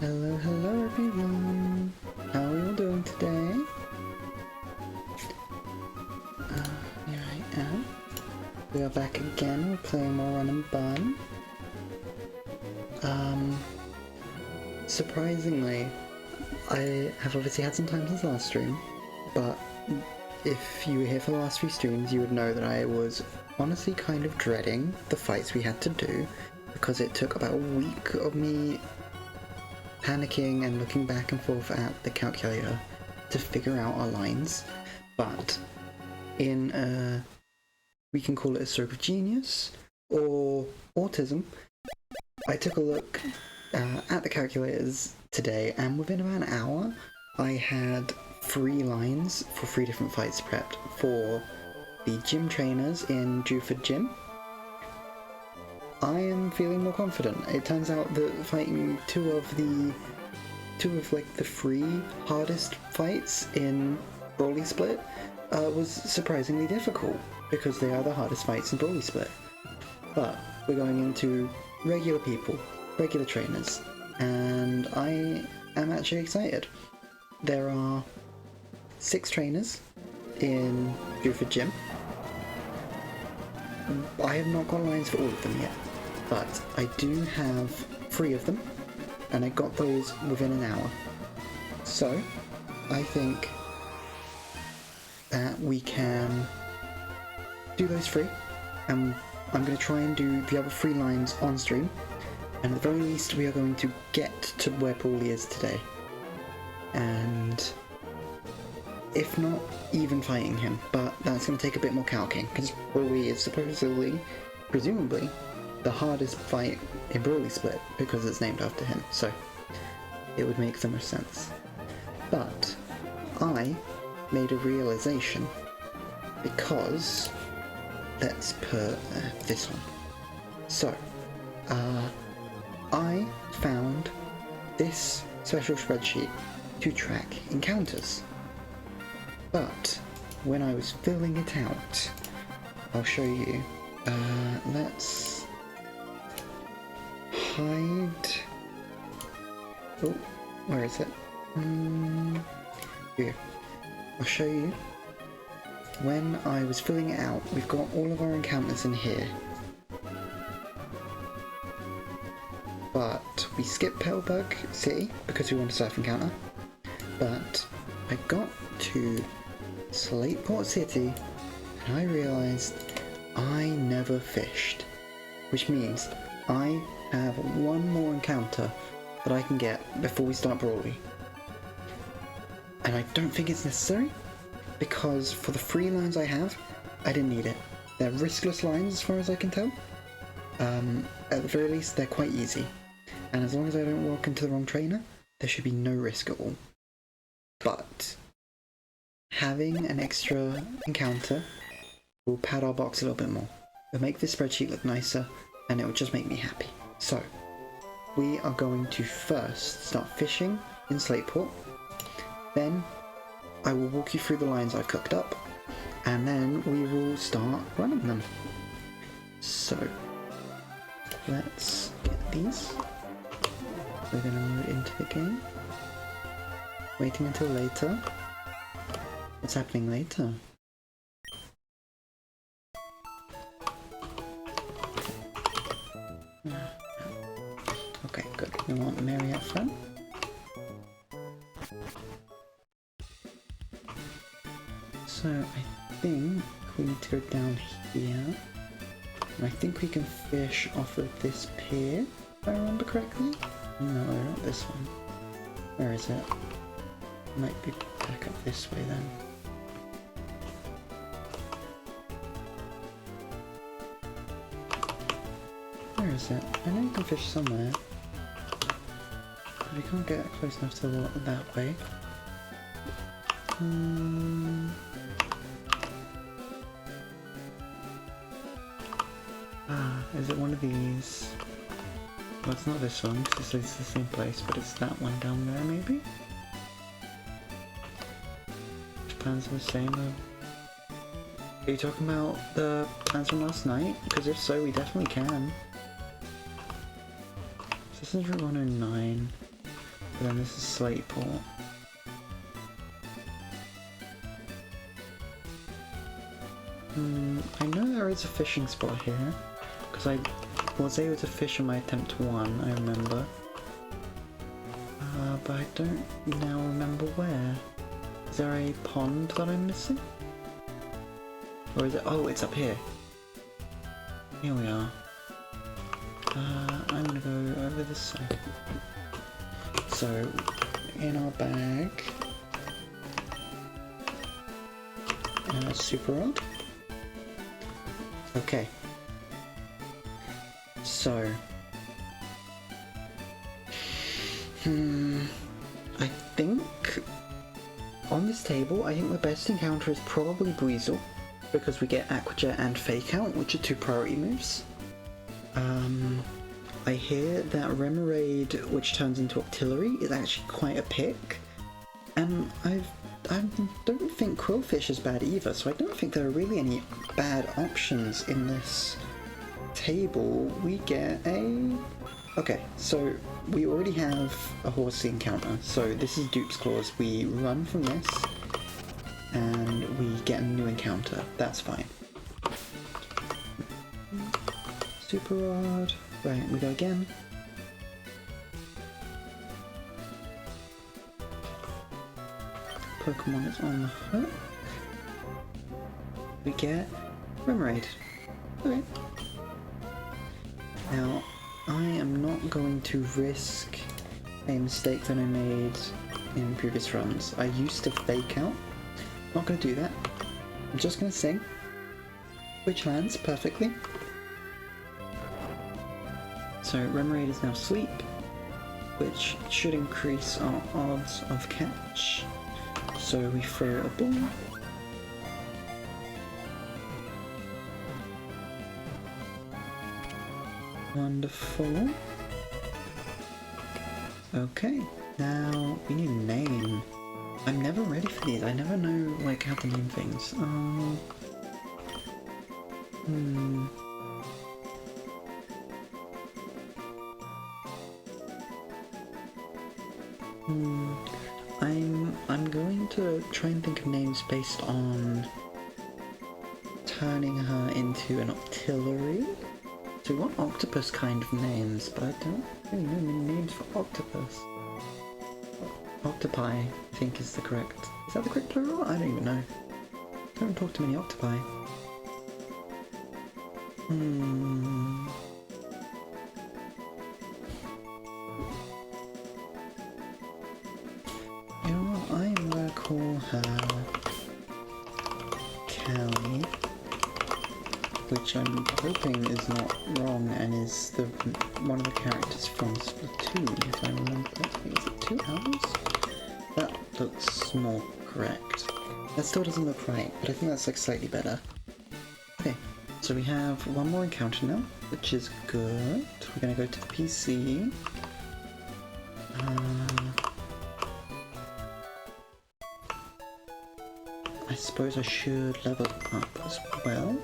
Hello everyone! How are you all doing today? Here I am. We are back again, we're playing more Run Bun. Surprisingly, I have obviously had some time since the last stream, but if you were here for the last few streams, you would know that I was honestly kind of dreading the fights we had to do, because it took about a week of me panicking and looking back and forth at the calculator to figure out our lines, but in we can call it a stroke of genius or autism, I took a look at the calculators today, and within about an hour I had 3 lines for 3 different fights prepped for the gym trainers in Juford Gym. I am feeling more confident. It turns out that fighting two of the 3 hardest fights in Brawly Split was surprisingly difficult, because they are the hardest fights in Brawly Split. But we're going into regular people, regular trainers, and I am actually excited. There are 6 trainers in Buford Gym. I have not got lines for all of them yet, but I do have 3 of them, and I got those within an hour. So I think that we can do those 3, and I'm going to try and do the other 3 lines on stream, and at the very least we are going to get to where Brawly is today. And if not, even fighting him, but that's going to take a bit more calcing, because Brawly is presumably, the hardest fight in Brawly Split, because it's named after him, so it would make so much sense. But I made a realization, because let's put this on. So, I found this special spreadsheet to track encounters. But when I was filling it out, I'll show you. Let's hide. Oh, where is it? Here. I'll show you. When I was filling it out, we've got all of our encounters in here. But we skipped Petalburg City because we want a surf encounter. But I got to Slateport City and I realised I never fished. Which means I have one more encounter that I can get before we start Brawly. And I don't think it's necessary, because for the 3 lines I have, I didn't need it. They're riskless lines as far as I can tell. At the very least, they're quite easy. And as long as I don't walk into the wrong trainer, there should be no risk at all. But having an extra encounter will pad our box a little bit more. It'll make this spreadsheet look nicer, and it will just make me happy. So, we are going to first start fishing in Slateport. Then I will walk you through the lines I've cooked up, and then we will start running them. So, let's get these. We're going to move into the game. Waiting until later. What's happening later? Okay, good. We want Mary up front. So I think we need to go down here. And I think we can fish off of this pier, if I remember correctly. No, not this one. Where is it? Might be back up this way then. Where is it? I know you can fish somewhere, but we can't get close enough to the water that way. Is it one of these? Well, it's not this one, because it's the same place, but it's that one down there, maybe? Which plans are the same, though? Are you talking about the plans from last night? Because if so, we definitely can. So this is Route 109, and then this is Slateport. I know there is a fishing spot here, because I was able to fish in my attempt 1, I remember. But I don't now remember where. Is there a pond that I'm missing? Or is it? Oh, it's up here. Here we are. I'm gonna go over this side. So, in our bag, super rod. Okay. So, I think on this table, I think the best encounter is probably Breezel, because we get Aquajet and Fake Out, which are 2 priority moves. I hear that Remoraid, which turns into Octillery, is actually quite a pick, and I don't think Quillfish is bad either, so I don't think there are really any bad options in this table. We get a... Okay, so we already have a Horsey encounter, so this is Dupe's Claws. We run from this, and we get a new encounter. That's fine. Super Rod. Right, we go again. Pokemon is on the hook. We get Remoraid. Okay. Now, I am not going to risk a mistake that I made in previous runs. I used to Fake Out. Not going to do that. I'm just going to sing, which lands perfectly. So Remoraid is now asleep, which should increase our odds of catch. So we throw a ball. Wonderful. Okay, now we need a name. I'm never ready for these. I never know like how to name things. I'm going to try and think of names based on turning her into an Octillery. So we want octopus kind of names, but I don't really know many names for octopus. Octopi, I think is the correct... Is that the correct plural? I don't even know. I don't talk to many octopi. You know what? I'm gonna call her Callie, which I'm hoping is not wrong and is the one of the characters from Splatoon, if I remember correctly. Is it 2 hours? That looks more correct. That still doesn't look right, but I think that's like slightly better. Okay, so we have one more encounter now, which is good. We're gonna go to the PC. I suppose I should level up as well.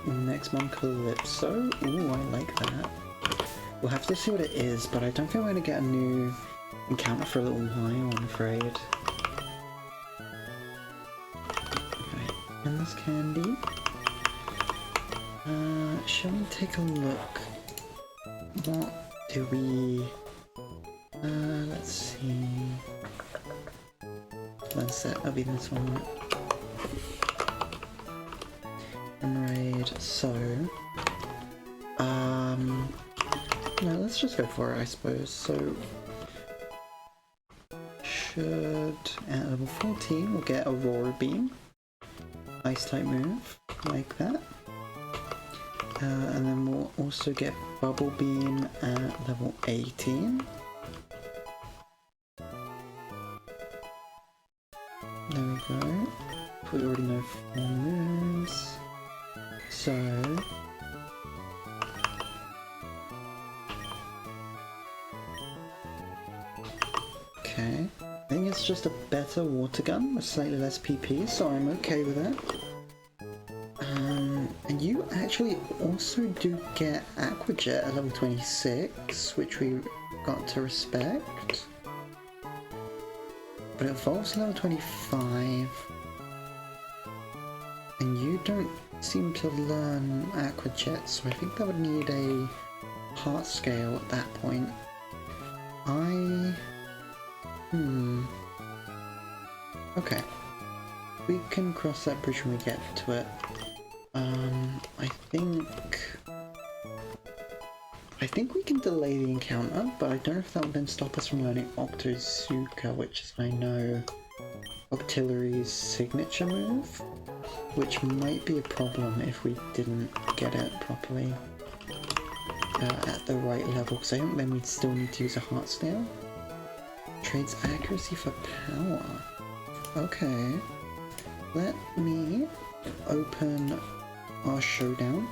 Next one, Calypso. Ooh, I like that. We'll have to see what it is, but I don't think we're going to get a new encounter for a little while, I'm afraid. Okay, endless candy. Shall we take a look? What do we... let's see... One set, that'll be this one. Raid, so... no, let's just go for it, I suppose. So... Should... At level 14, we'll get Aurora Beam. Ice type move, like that. And then we'll also get Bubble Beam at level 18. There we go. We already know 4 moves. So... Okay. I think it's just a better water gun with slightly less PP, so I'm okay with that. And you actually also do get Aquajet at level 26, which we got to respect. But it evolves to level 25. And you don't seem to learn Aquajet, so I think that would need a heart scale at that point. Okay. We can cross that bridge when we get to it. I think we can delay the encounter, but I don't know if that will then stop us from learning Octozuka, which is, I know, Octillery's signature move, which might be a problem if we didn't get it properly at the right level, because I think then we'd still need to use a Heart Snail. Trades accuracy for power. Okay. Let me open our showdown.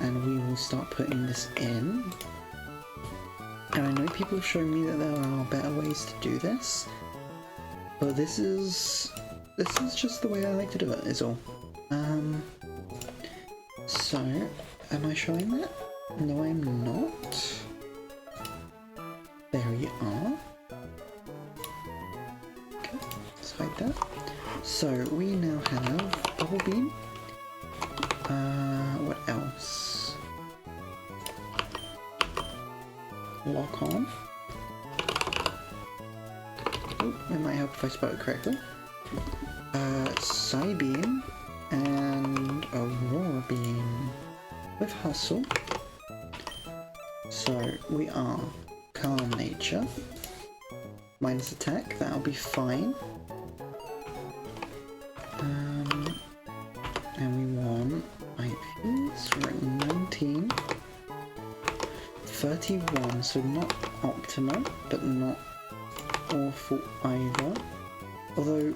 And we will start putting this in. And I know people have shown me that there are better ways to do this, but this is just the way I like to do it, is all. So, am I showing that? No, I'm not. There we are. Okay, let's hide that. So, we now have Bubble Beam. What else? Lock on. Oh, it might help if I spell it correctly. Psybeam and Aurora Beam with Hustle. So we are Calm Nature. Minus attack, that'll be fine. And we want IPs, we're at 19. 31, so not optimal, but not awful either. Although,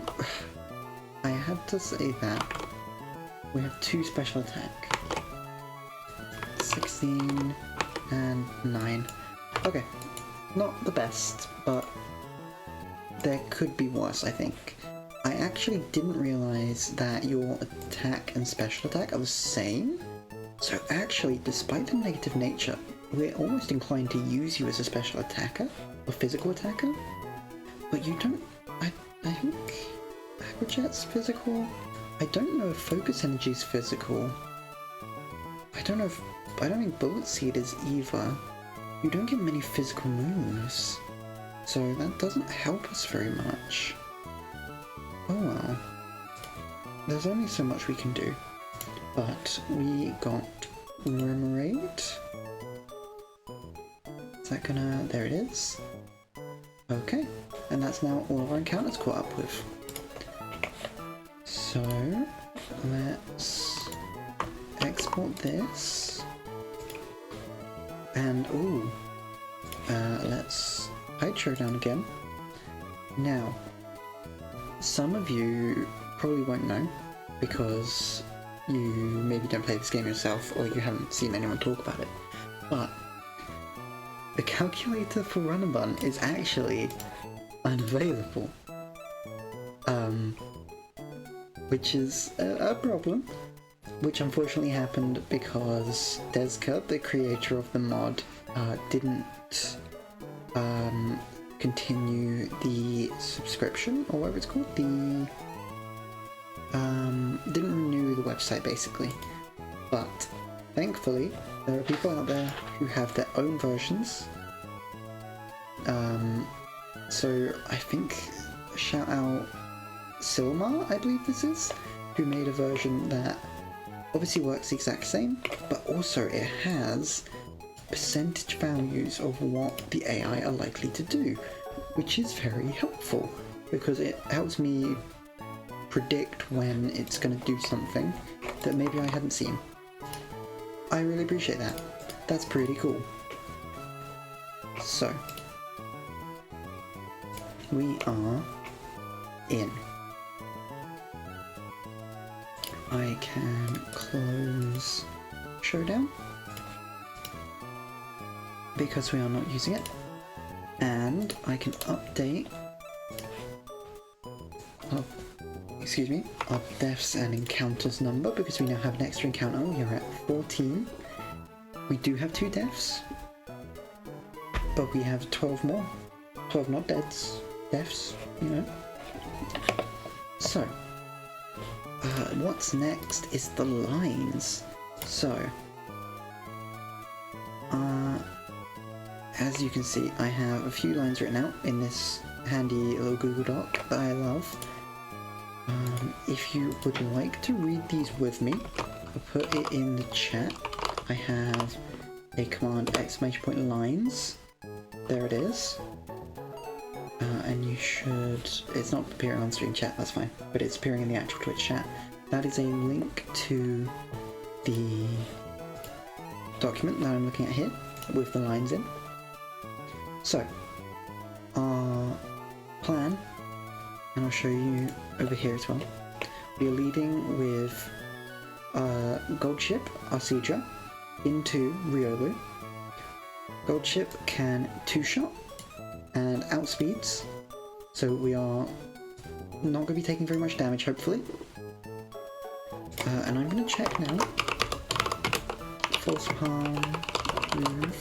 I had to say that we have 2 special attack. 16 and 9. Okay, not the best, but there could be worse, I think. I actually didn't realise that your attack and special attack are the same. So actually, despite the negative nature, we're almost inclined to use you as a special attacker, or physical attacker. But you don't... I think... Aquajet's physical? I don't know if Focus Energy's physical. I don't think Bullet Seed is either. You don't get many physical moves. So that doesn't help us very much. Oh well. There's only so much we can do. But we got Remoraid. Is that gonna... there it is. Okay. And that's now all of our encounters caught up with. So, let's export this. And, ooh. Let's hide Showdown again. Now, some of you probably won't know because you maybe don't play this game yourself or you haven't seen anyone talk about it, but the calculator for Run Bun is actually unavailable, which is a problem, which unfortunately happened because Deska, the creator of the mod, didn't continue the subscription, or whatever it's called, the didn't renew the website basically. But thankfully there are people out there who have their own versions, so I think shout out Silmar, I believe this is, who made a version that obviously works the exact same, but also it has percentage values of what the AI are likely to do, which is very helpful because it helps me predict when it's going to do something that maybe I hadn't seen. I really appreciate that. That's pretty cool. So, we are in. I can close Showdown because we are not using it, and I can update our deaths and encounters number because we now have an extra encounter. We are at 14. We do have 2 deaths, but we have 12 more. 12 not deaths, you know. So, what's next is the lines. So, as you can see, I have a few lines written out in this handy little Google Doc that I love. If you would like to read these with me, I'll put it in the chat. I have a command !lines. There it is. And you should... It's not appearing on stream chat, that's fine. But it's appearing in the actual Twitch chat. That is a link to the document that I'm looking at here, with the lines in. So, our plan, and I'll show you over here as well. We are leading with Gold Ship, our Seedra, into Riolu. Gold Ship can two-shot and outspeeds, so we are not going to be taking very much damage, hopefully. And I'm going to check now. False palm, move.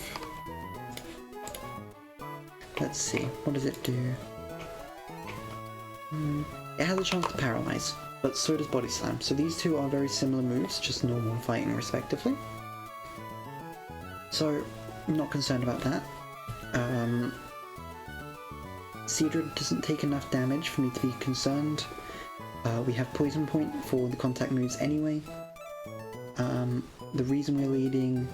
Let's see, what does it do? It has a chance to paralyze, but so does Body Slam. So these two are very similar moves, just normal fighting respectively. So, I'm not concerned about that. Seedra doesn't take enough damage for me to be concerned. We have Poison Point for the contact moves anyway. The reason we're leading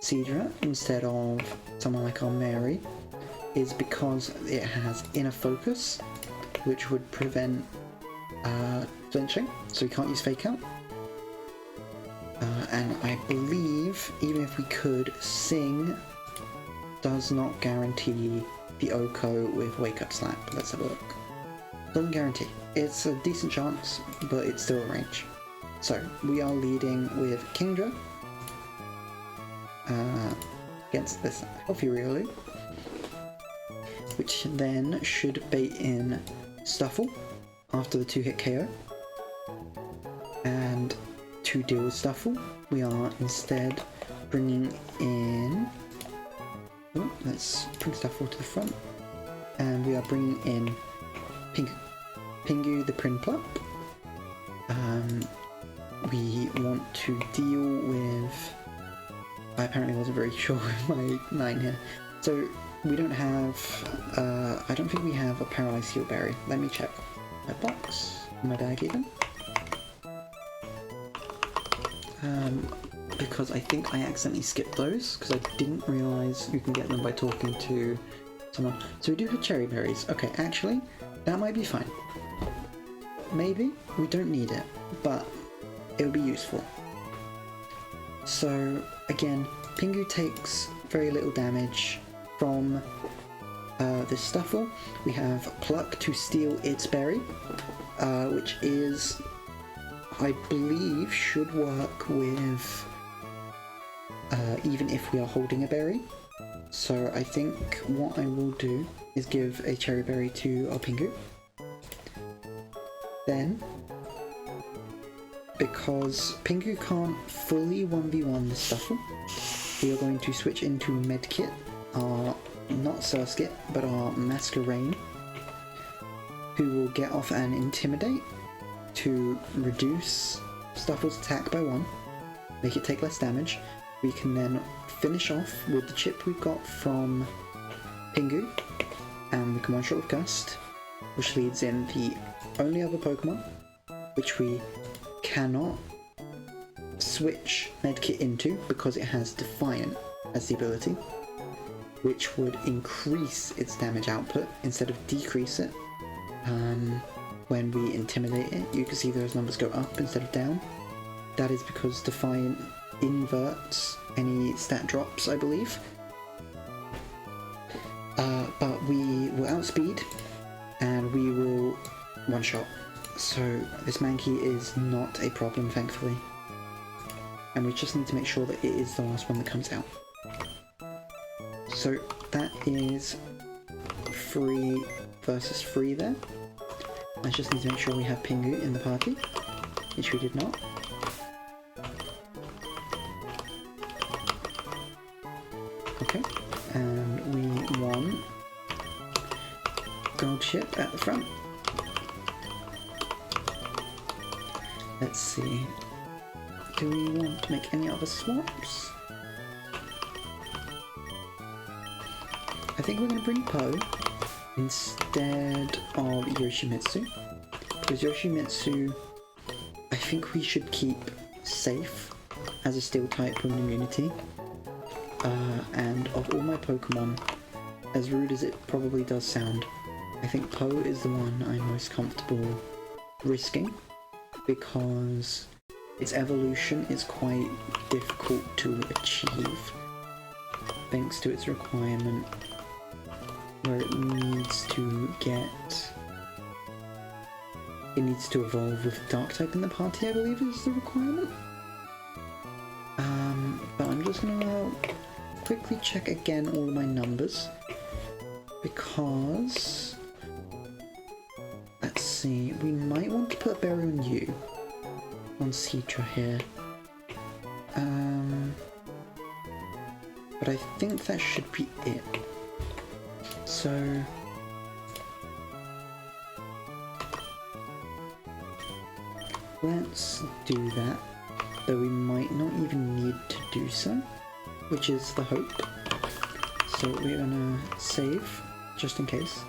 Seedra instead of someone like our Mary is because it has Inner Focus, which would prevent flinching, so we can't use Fake Out. And I believe, even if we could, Sing does not guarantee the Oko with Wake Up Slap. Let's have a look. Doesn't guarantee. It's a decent chance, but it's still a range. So, we are leading with Kingdra against this healthy Riolu, which then should bait in Stuffle after the 2-hit KO. And to deal with Stuffle, we are instead bringing in... Oh, let's bring Stuffle to the front. And we are bringing in Pingu. Pingu the Prinplup. We want to deal with... I apparently wasn't very sure with my line here. So, we don't have... I don't think we have a Paralyzed Heal Berry. Let me check my box, my bag even. Because I think I accidentally skipped those, because I didn't realise you can get them by talking to someone. So we do have Cherry Berries. Okay, actually, that might be fine. Maybe we don't need it, but it would be useful. So, again, Pingu takes very little damage from this Stuffle. We have Pluck to steal its berry, which is, I believe, should work with even if we are holding a berry. So I think what I will do is give a cherry berry to our Pingu. Then, because Pingu can't fully 1v1 the Stuffle, we are going to switch into Medkit, our not Surskit, but our Masquerain, who will get off an Intimidate to reduce Stuffle's attack by 1, make it take less damage. We can then finish off with the chip we've got from Pingu, and we can one-shot with Gust, which leads in the only other Pokemon which we cannot switch Medkit into because it has Defiant as the ability, which would increase its damage output instead of decrease it. When we intimidate it, you can see those numbers go up instead of down. That is because Defiant inverts any stat drops, I believe. But we will outspeed and we will one-shot. So this Mankey is not a problem, thankfully. And we just need to make sure that it is the last one that comes out. So that is 3 versus 3 there. I just need to make sure we have Pingu in the party, which we did not. Okay, and we won. Gold Ship at the front. Let's see. Do we want to make any other swaps? I think we're going to bring Po instead of Yoshimitsu. Because Yoshimitsu, I think we should keep safe as a steel type with an immunity. And of all my Pokemon, as rude as it probably does sound, I think Po is the one I'm most comfortable risking, because its evolution is quite difficult to achieve thanks to its requirement where it needs to evolve with Dark type in the party, I believe is the requirement. But I'm just gonna quickly check again all of my numbers, because let's see, we might want to put a berry on you, on Cedra here. But I think that should be it. So let's do that, though we might not even need to do so, which is the hope. So we're gonna save, just in case.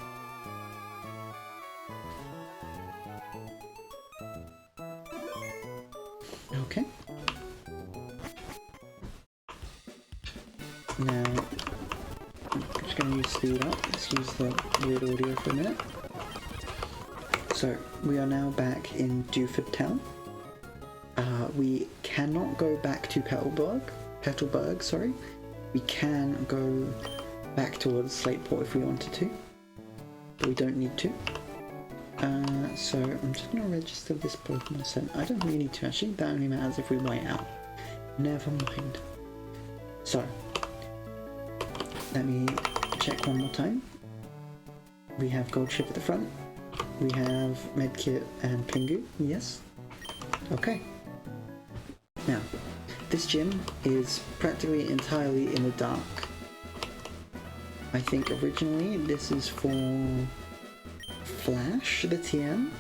Okay. Now, I'm just gonna use speed up. Let's use the weird audio for a minute. So, we are now back in Dewford Town. We cannot go back to Petalburg, sorry. We can go back towards Slateport if we wanted to, but we don't need to. So I'm just going to register this Pokemon Center. I don't really need to actually, that only matters if we white out. Never mind. So, let me check one more time. We have Gold Ship at the front. We have Medkit and Pingu, yes. Okay. Now, this gym is practically entirely in the dark. I think originally this is for Flash, the TM.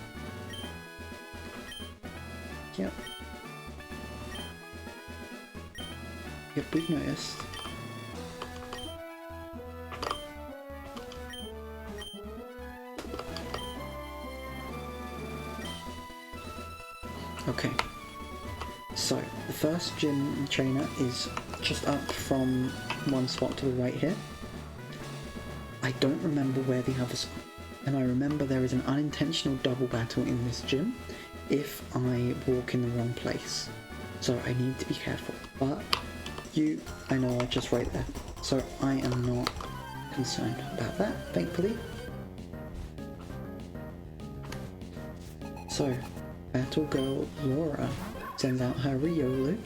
Yep. Yep, we've noticed. Okay. So, the first gym trainer is just up from one spot to the right here. I don't remember where the others are, and I remember there is an unintentional double battle in this gym if I walk in the wrong place. So I need to be careful. But you, I know, are just right there. So I am not concerned about that, thankfully. So, Battle Girl Laura sends out her Riolu.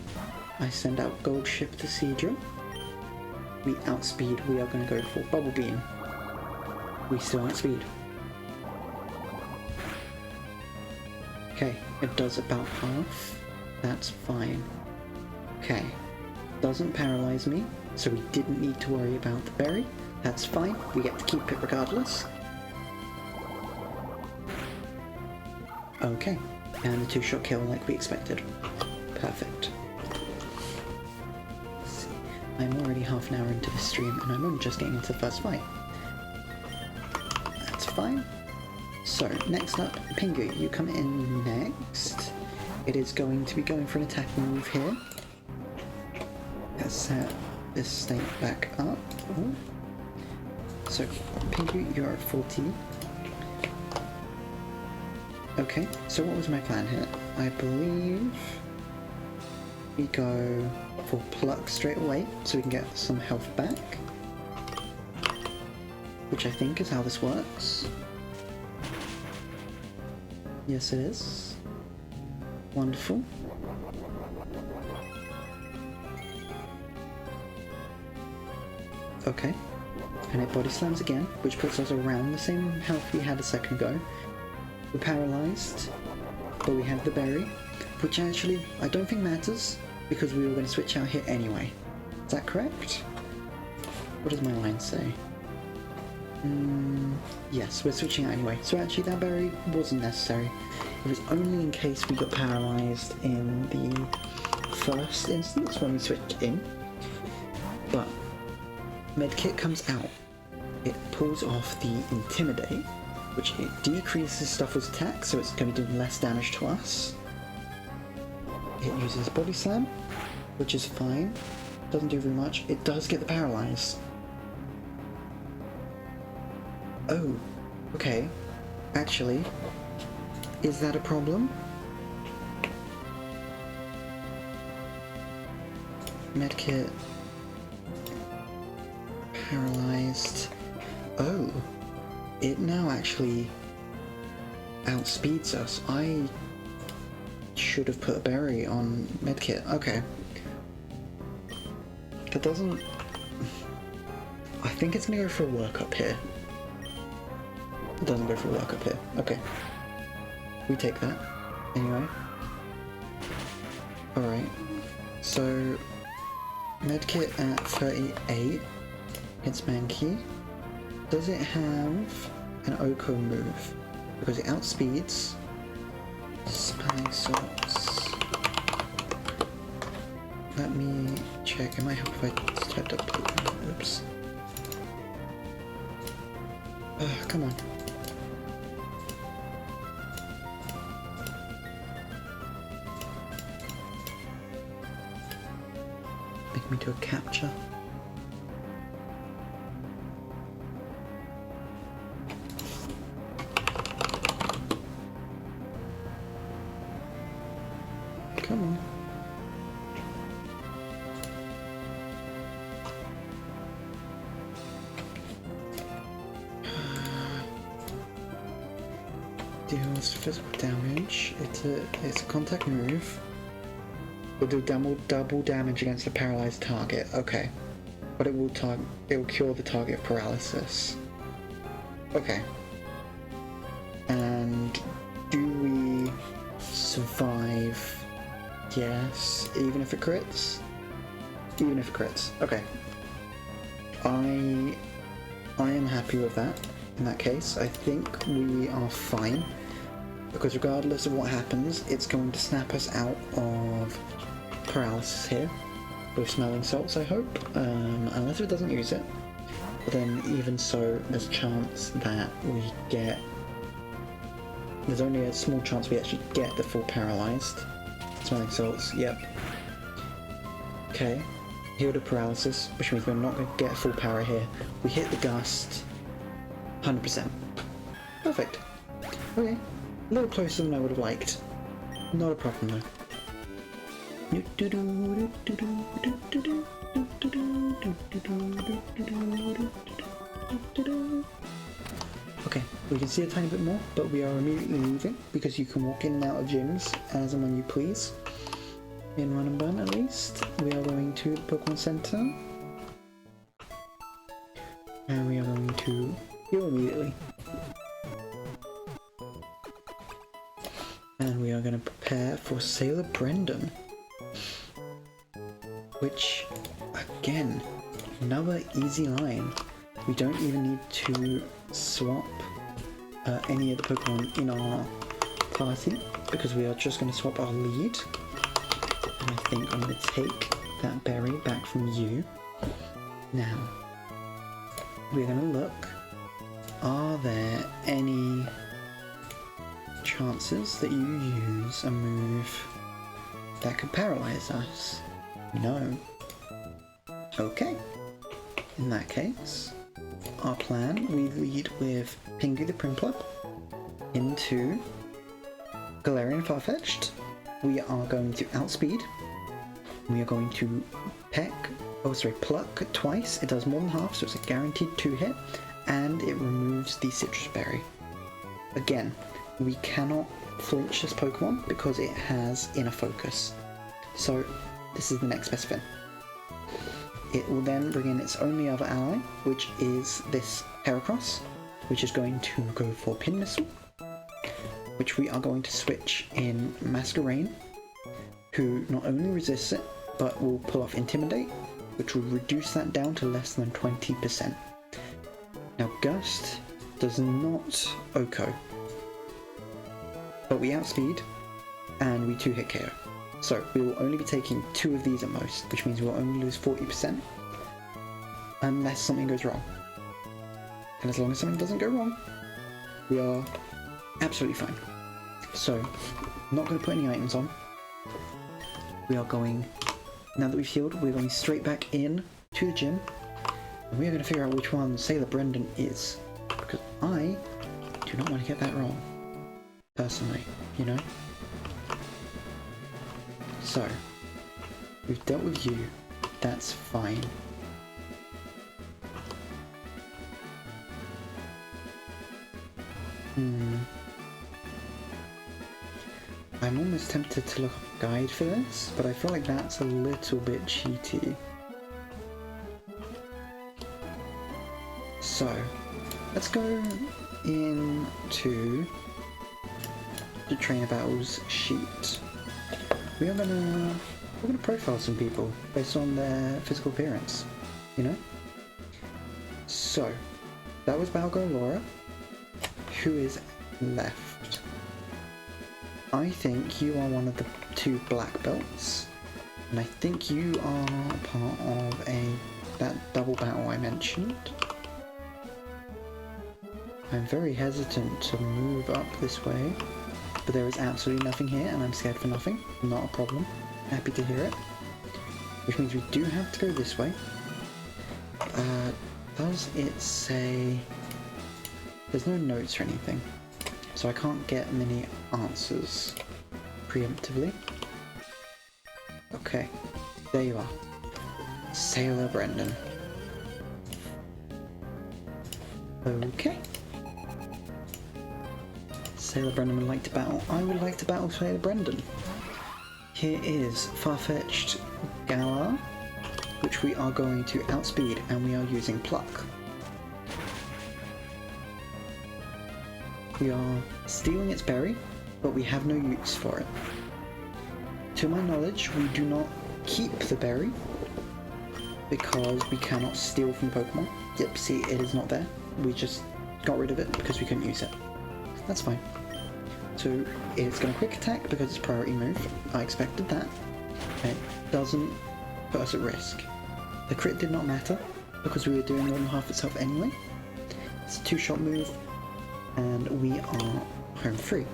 I send out Gold Ship to Cedra. We outspeed, we are going to go for Bubble Beam. We still outspeed. Okay, it does about half. That's fine. Okay, doesn't paralyze me, so we didn't need to worry about the berry. That's fine, we get to keep it regardless. Okay, and a two-shot kill like we expected. Perfect. Let's see. I'm already half an hour into the stream and I'm only just getting into the first fight. That's fine. So, next up, Pingu, you come in next. It is going to be going for an attacking move here. Let's set this state back up. Ooh. So, Pingu, you're at 40. Okay, so what was my plan here? I believe we go for Pluck straight away, so we can get some health back. Which I think is how this works. Yes, it is. Wonderful. Okay. And it body slams again, which puts us around the same health we had a second ago. We're paralyzed, but we have the berry, which actually I don't think matters because we were going to switch out here anyway. Is that correct? What does my line say? Yes, we're switching out anyway. So actually that berry wasn't necessary. It was only in case we got paralyzed in the first instance when we switched in. But Medkit comes out. it pulls off the Intimidate, which it decreases Stuffer's attack, so it's going to do less damage to us. It uses Body Slam, which is fine. Doesn't do very much. It does get the Paralyze. Oh, okay. Actually, is that a problem? Medkit. Paralyzed. Oh, it now actually outspeeds us. I should have put a berry on Medkit. Okay. That doesn't... I think it's gonna go for a workup here. It doesn't go for a workup here. Okay. We take that. Anyway. Alright. So... Medkit at 38 against Mankey. Does it have an Oko move? Because it outspeeds Spag Swords. Let me check. It might help if I typed up. Oops. Come on. Make me do a capture. Come on. Deals physical damage. It's a contact move. Will do double damage against a paralyzed target. Okay, but it will cure the target paralysis. Okay. And do we survive? Yes, even if it crits. Even if it crits. Okay. I am happy with that. In that case, I think we are fine. Because regardless of what happens, it's going to snap us out of paralysis here. With Smelling Salts, I hope. Unless it doesn't use it. But then, even so, there's a chance that we get... There's only a small chance we actually get the full paralyzed. Smelling Salts, yep. Okay. Heal the paralysis, which means we're not going to get full power here. We hit the gust. 100%. Perfect. Okay. A little closer than I would have liked. Not a problem though. Okay, we can see a tiny bit more, but we are immediately leaving because you can walk in and out of gyms as and when you please. In Run and Bun, at least. We are going to the Pokemon Center. And we are going to heal immediately. And we are going to prepare for Sailor Brendan. Which, again, another easy line. We don't even need to swap any of the Pokemon in our party, because we are just going to swap our lead. And I think I'm going to take that berry back from you. Now, we're going to look. Are there any chances that you use a move that could paralyze us? No. Okay. In that case, our plan, we lead with Pingu the Primpler into Galarian Farfetch'd. We are going to outspeed. We are going to pluck twice. It does more than half, so it's a guaranteed 2-hit, and it removes the Citrus Berry. Again, we cannot flinch this Pokemon because it has Inner Focus. So this is the next best thing. It will then bring in its only other ally, which is this Heracross, which is going to go for Pin Missile, which we are going to switch in Masquerain, who not only resists it, but will pull off Intimidate, which will reduce that down to less than 20%. Now Gust does not Oko, but we outspeed, and we 2-hit KO. So we will only be taking 2 of these at most, which means we'll only lose 40%, unless something goes wrong. And as long as something doesn't go wrong, we are absolutely fine. So, I'm not going to put any items on. We are going, now that we've healed, we're going straight back in to the gym. And we are going to figure out which one Sailor Brendan is. Because I do not want to get that wrong. Personally, you know? So, we've dealt with you. That's fine. I'm almost tempted to look up a guide for this, but I feel like that's a little bit cheaty. So, let's go into the trainer battles sheet. We're gonna profile some people based on their physical appearance, you know? So, that was Balgo Laura. Who is left? I think you are one of the 2 black belts, and I think you are part of that double battle I mentioned. I'm very hesitant to move up this way, but there is absolutely nothing here, and I'm scared for nothing. Not a problem. Happy to hear it. Which means we do have to go this way. Does it say... There's no notes or anything, so I can't get many answers preemptively. Okay, there you are. Sailor Brendan. Okay. Sailor Brendan would like to battle. I would like to battle Sailor Brendan. Here is Farfetched Galar, which we are going to outspeed, and we are using Pluck. We are stealing its berry, but we have no use for it. To my knowledge, we do not keep the berry, because we cannot steal from Pokemon. Yep, see, it is not there. We just got rid of it because we couldn't use it. That's fine. So, it's going to quick attack because it's priority move. I expected that. And it doesn't put us at risk. The crit did not matter, because we were doing more than half itself anyway. It's a 2-shot move, and we are home free.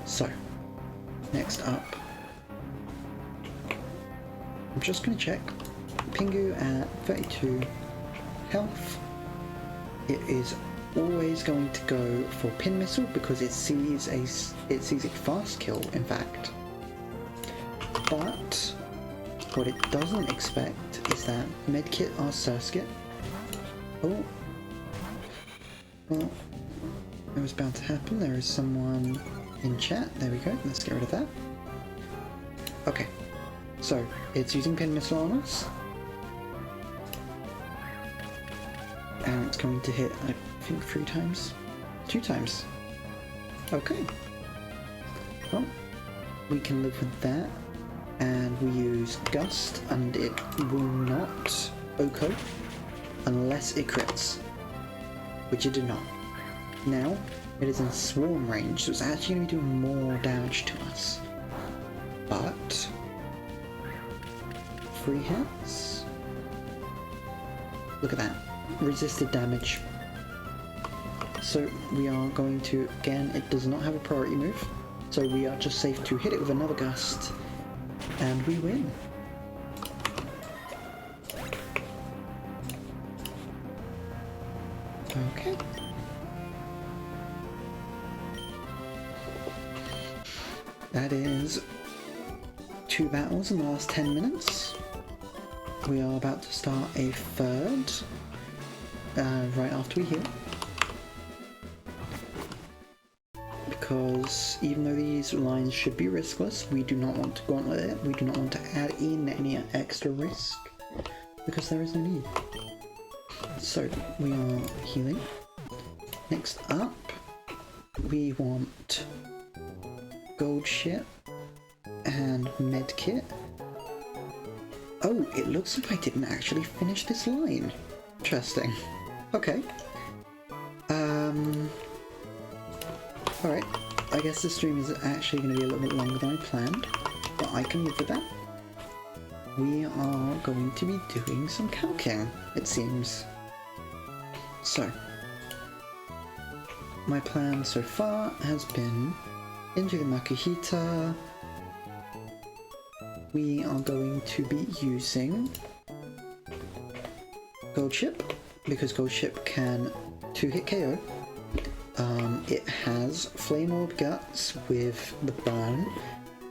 So, next up, I'm just going to check. Pingu at 32 health. It is always going to go for Pin Missile because it sees a fast kill, in fact. But what it doesn't expect is that Medkit our Surskit. Oh, well, it was bound to happen. There is someone in chat. There we go. Let's get rid of that. Okay, so it's using Pin Missile on us. And it's going to hit, I think, 3 times? 2 times. Okay. Well, we can live with that. And we use Gust, and it will not Oko unless it crits. Which it did not. Now, it is in Swarm range, so it's actually going to be doing more damage to us. But... free hits? Look at that. Resisted damage. So we are going to, again, it does not have a priority move, so we are just safe to hit it with another Gust, and we win. Okay. That is 2 battles in the last 10 minutes. We are about to start a 3rd. Right after we heal. Because even though these lines should be riskless, we do not want to gauntlet it. We do not want to add in any extra risk. Because there is no need. So, we are healing. Next up, we want Gold Ship and Medkit. Oh, it looks like I didn't actually finish this line. Interesting. Okay. Alright. I guess the stream is actually going to be a little bit longer than I planned, but I can live with that. We are going to be doing some calcing, it seems. So, my plan so far has been into the Makuhita. We are going to be using Gold Chip, because Gold Chip can 2-hit KO. It has Flame Orb Guts with the burn,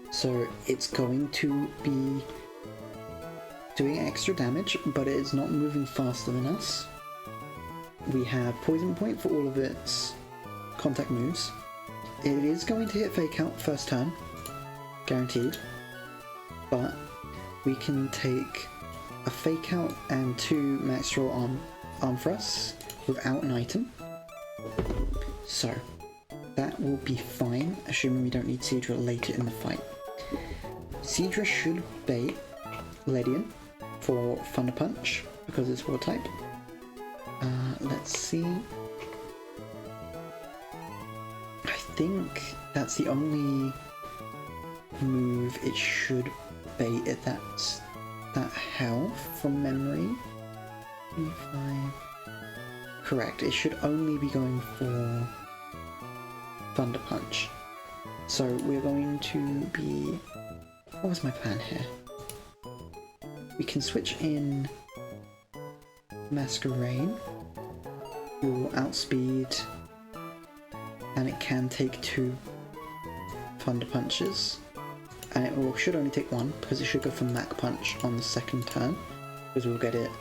so it's going to be doing extra damage, but it is not moving faster than us. We have Poison Point for all of its contact moves. It is going to hit Fake Out first turn, guaranteed, but we can take a Fake Out and 2 Max Draw arm thrusts without an item. So that will be fine, assuming we don't need Seadra later in the fight. Seadra should bait Ledian for Thunder Punch because it's Water type. Let's see. I think that's the only move it should bait at that health from memory. 25. Correct, it should only be going for Thunder Punch. So we're going to be... What was my plan here? We can switch in Masquerade, will outspeed, and it can take 2 Thunder Punches. And it should only take 1, because it should go for Mach Punch on the second turn, because we'll get it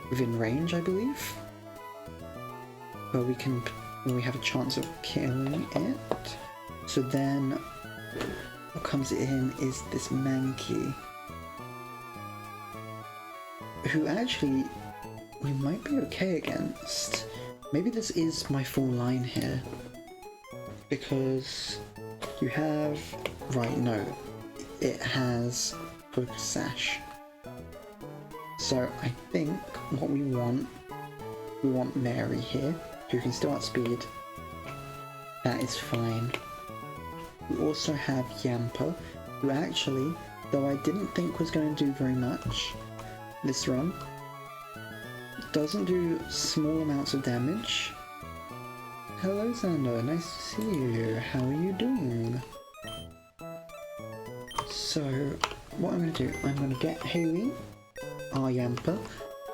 within range, I believe. Where we have a chance of killing it. So then, what comes in is this Mankey, who actually we might be okay against. Maybe this is my full line here, because you have... Right, no. It has Focus Sash. So I think what we want Mary here, who can still outspeed. That is fine. We also have Yampa, who actually, though I didn't think was going to do very much this run, doesn't do small amounts of damage. Hello Xander, nice to see you. How are you doing? So, what I'm going to do, I'm going to get Haley, our Yampa,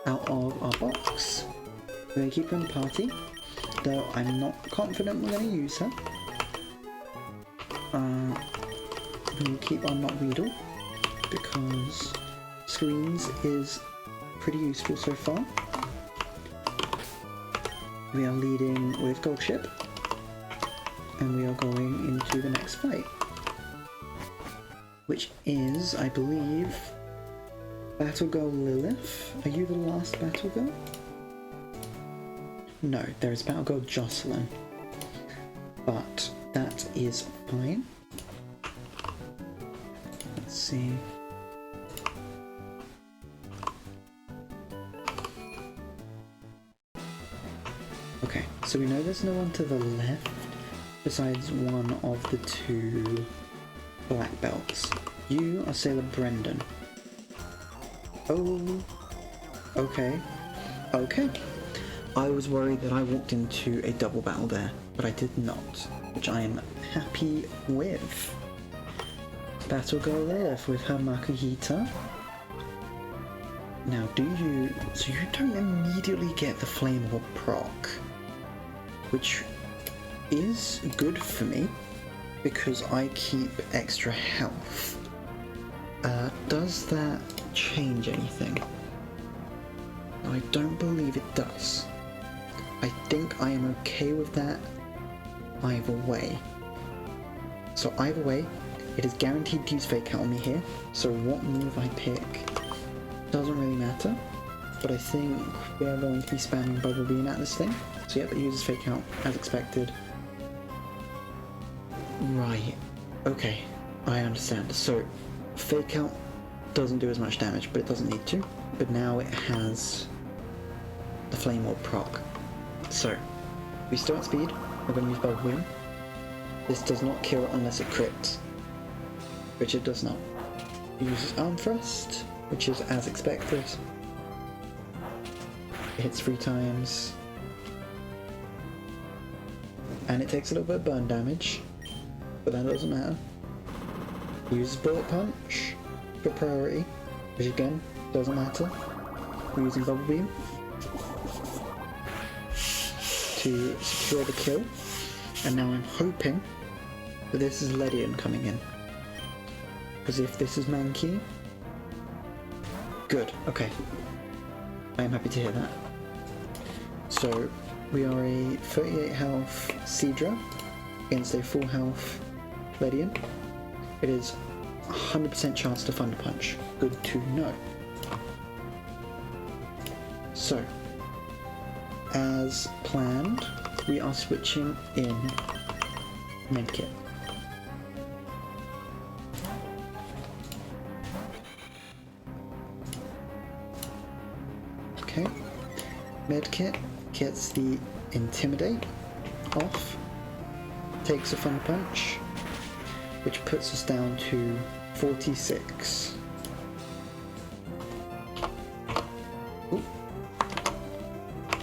out of our box. We're going to keep her in the party, though I'm not confident we're going to use her. We'll keep our Knotweedle, because Screens is pretty useful so far. We are leading with Gold Chip, and we are going into the next fight, which is, I believe, Battle Girl Lilith. Are you the last Battle Girl? No, there is Battle Girl Jocelyn, but that is fine. Let's see. Okay, so we know there's no one to the left besides one of the 2 black belts. You are Sailor Brendan. Oh, okay. Okay. I was worried that I walked into a double battle there, but I did not, which I am happy with. Battle Girl Lilith with her Makuhita. Now so you don't immediately get the Flame Orb proc, which is good for me, because I keep extra health. Does that change anything? I don't believe it does. I think I am okay with that either way. So either way, it is guaranteed to use Fake Out on me here, so what move I pick doesn't really matter, but I think we are going to be spamming Bubble Beam at this thing. So yeah, it uses Fake Out as expected. Right, okay, I understand. So Fake Out doesn't do as much damage, but it doesn't need to. But now it has the Flame Orb proc. So, we still at speed, we're going to use Bubble Beam. This does not kill unless it crits, which it does not. It uses Arm Thrust, which is as expected. It hits 3 times. and it takes a little bit of burn damage, but that doesn't matter. Uses Bullet Punch for priority, which again, doesn't matter. We're using Bubble Beam to secure the kill, and now I'm hoping that this is Ledian coming in. Because if this is Mankey, good, okay. I am happy to hear that. So, we are a 38 health Seadra against a full health Ledian. It is 100% chance to Thunder Punch. Good to know. So, as planned, we are switching in Medkit. Okay, Medkit gets the Intimidate off, takes a Thunder Punch, which puts us down to 46. Ooh.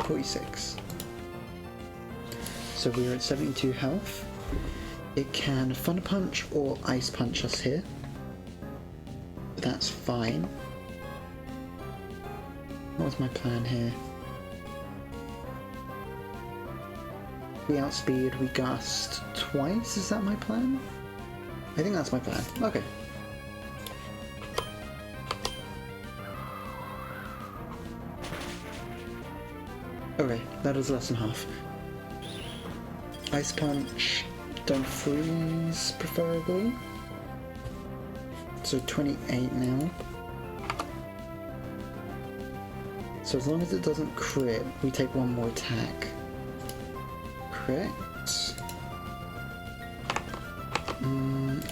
46. So we're at 72 health. It can Thunder Punch or Ice Punch us here. But that's fine. What was my plan here? We outspeed, we gust twice, is that my plan? I think that's my plan. Okay. Okay, that is less than half. Ice Punch, don't freeze preferably. So 28 now. So as long as it doesn't crit, we take one more attack. Crit.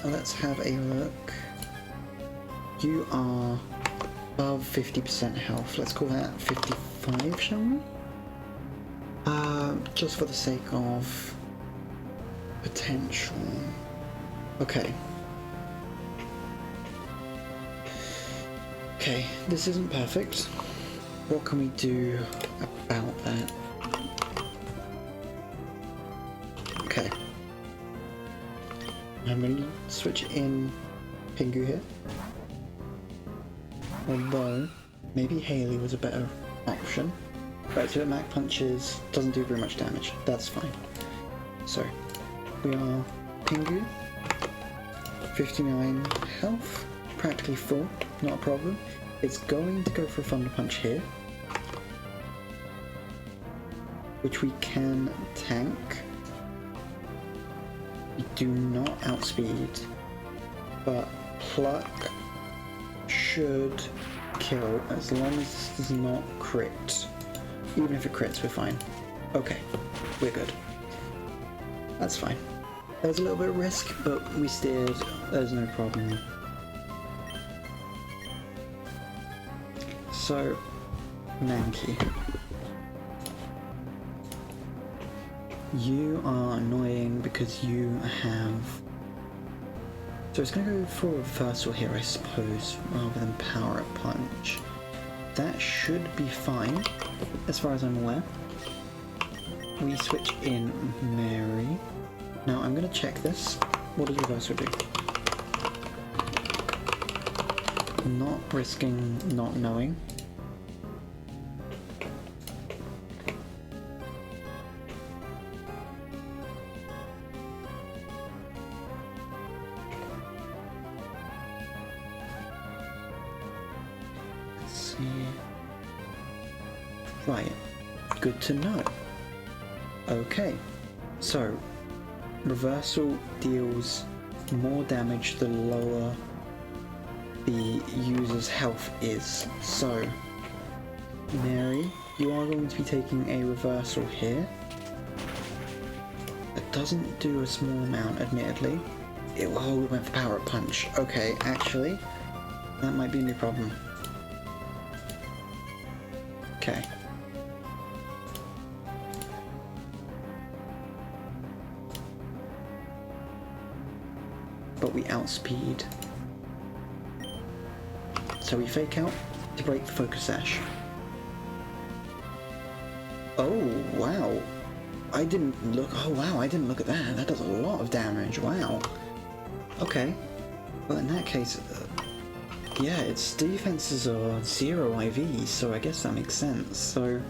Let's have a look. You are above 50% health. Let's call that 55, shall we? Just for the sake of potential. Okay. Okay, this isn't perfect. What can we do about that? Okay. I'm going to switch in Pingu here. Although, maybe Haley was a better option. Right, so it Mac Punches doesn't do very much damage. That's fine. So, we are Pingu. 59 health. Practically full. Not a problem. It's going to go for a Thunder Punch here. Which we can tank. We do not outspeed, but Pluck should kill as long as this does not crit. Even if it crits, we're fine. Okay, we're good. That's fine. There's a little bit of risk, but we steered. There's no problem. So, Mankey. You are annoying because you have... So it's going to go for reversal here, I suppose, rather than power up punch. That should be fine, as far as I'm aware. We switch in Mary. Now I'm going to check this. What does reversal do? Not risking not knowing. Right, good to know. Okay, so reversal deals more damage the lower the user's health is. So, Mary, you are going to be taking a reversal here. It doesn't do a small amount, admittedly. It will hold with power up punch. Okay, actually, that might be a new problem. Okay. But we outspeed. So we fake out to break the focus sash. Oh, wow. I didn't look. Oh wow, I didn't look at that. That does a lot of damage. Wow. Okay. Well, in that case, yeah, its defenses are 0 IV, so I guess that makes sense. So,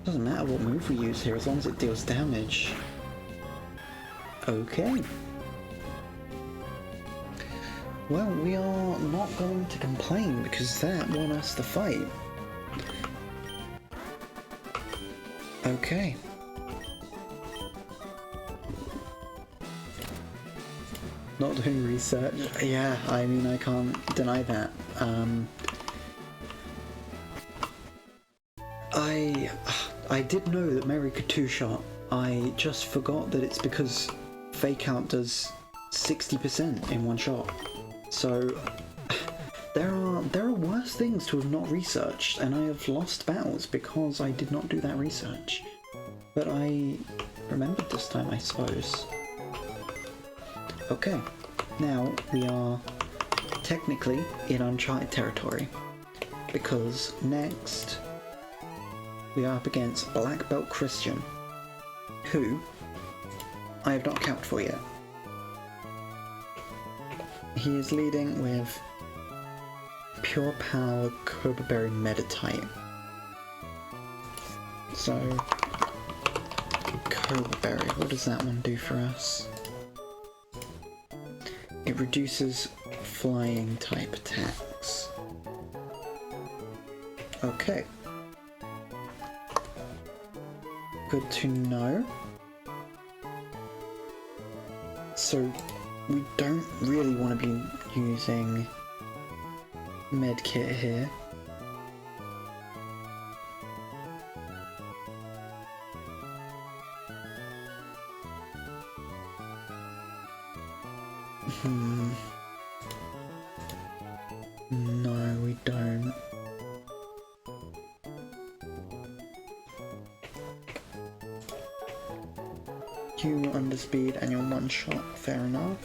doesn't matter what move we use here as long as it deals damage. Okay. Well, we are not going to complain because that won us the fight. Okay. Not doing research. Yeah, I mean, I can't deny that. I did know that Mary could two-shot. I just forgot that it's because Fake Out does 60% in one shot. So there are worse things to have not researched, and I have lost battles because I did not do that research. But I remembered this time, I suppose. Okay, now we are technically in uncharted territory, because next we are up against Black Belt Christian, who I have not accounted for yet. He is leading with Pure Power Cobra Berry Meditite. So, Cobra Berry, what does that one do for us? It reduces flying type attacks. Okay. Good to know. So, we don't really want to be using medkit here. No, we don't. You underspeed and you're one shot, fair enough.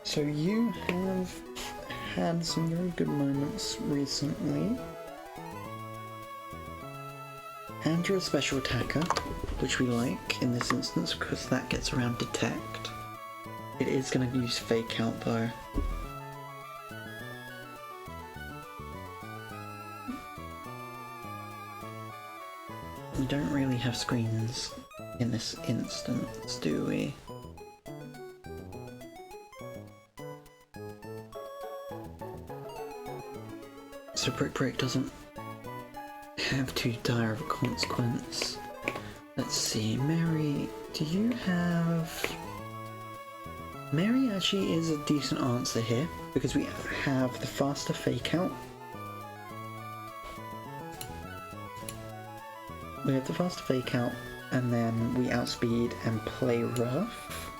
So you have had some very good moments recently. And you're a special attacker, which we like in this instance because that gets around detect. It is going to use Fake Out though. We don't really have screens in this instance, do we? So Brick doesn't have too dire of a consequence. Let's see, Mary, do you have... Mary actually is a decent answer here, because we have the faster Fake Out. We have the faster Fake Out, and then we outspeed and play rough.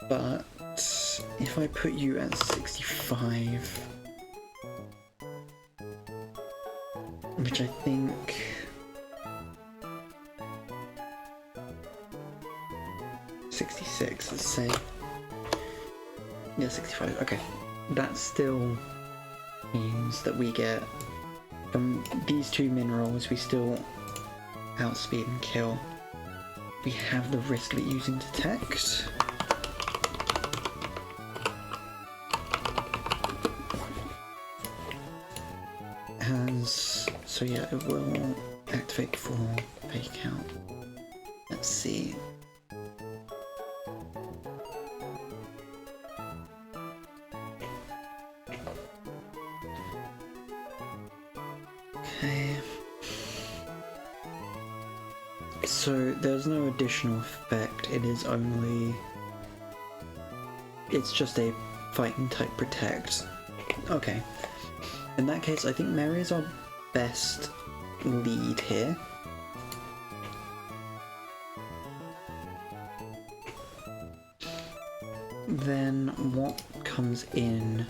But if I put you at 65, which I think... $66, let's say. Yeah, 65, okay. That still means that we get, from these two minerals, we still outspeed and kill. We have the risk of it using detect. So yeah, it will activate before Fake Out. Let's see. Okay. So there's no additional effect, it is only... It's just a fighting type protect. Okay. In that case, I think Mary is our best lead here. Then what comes in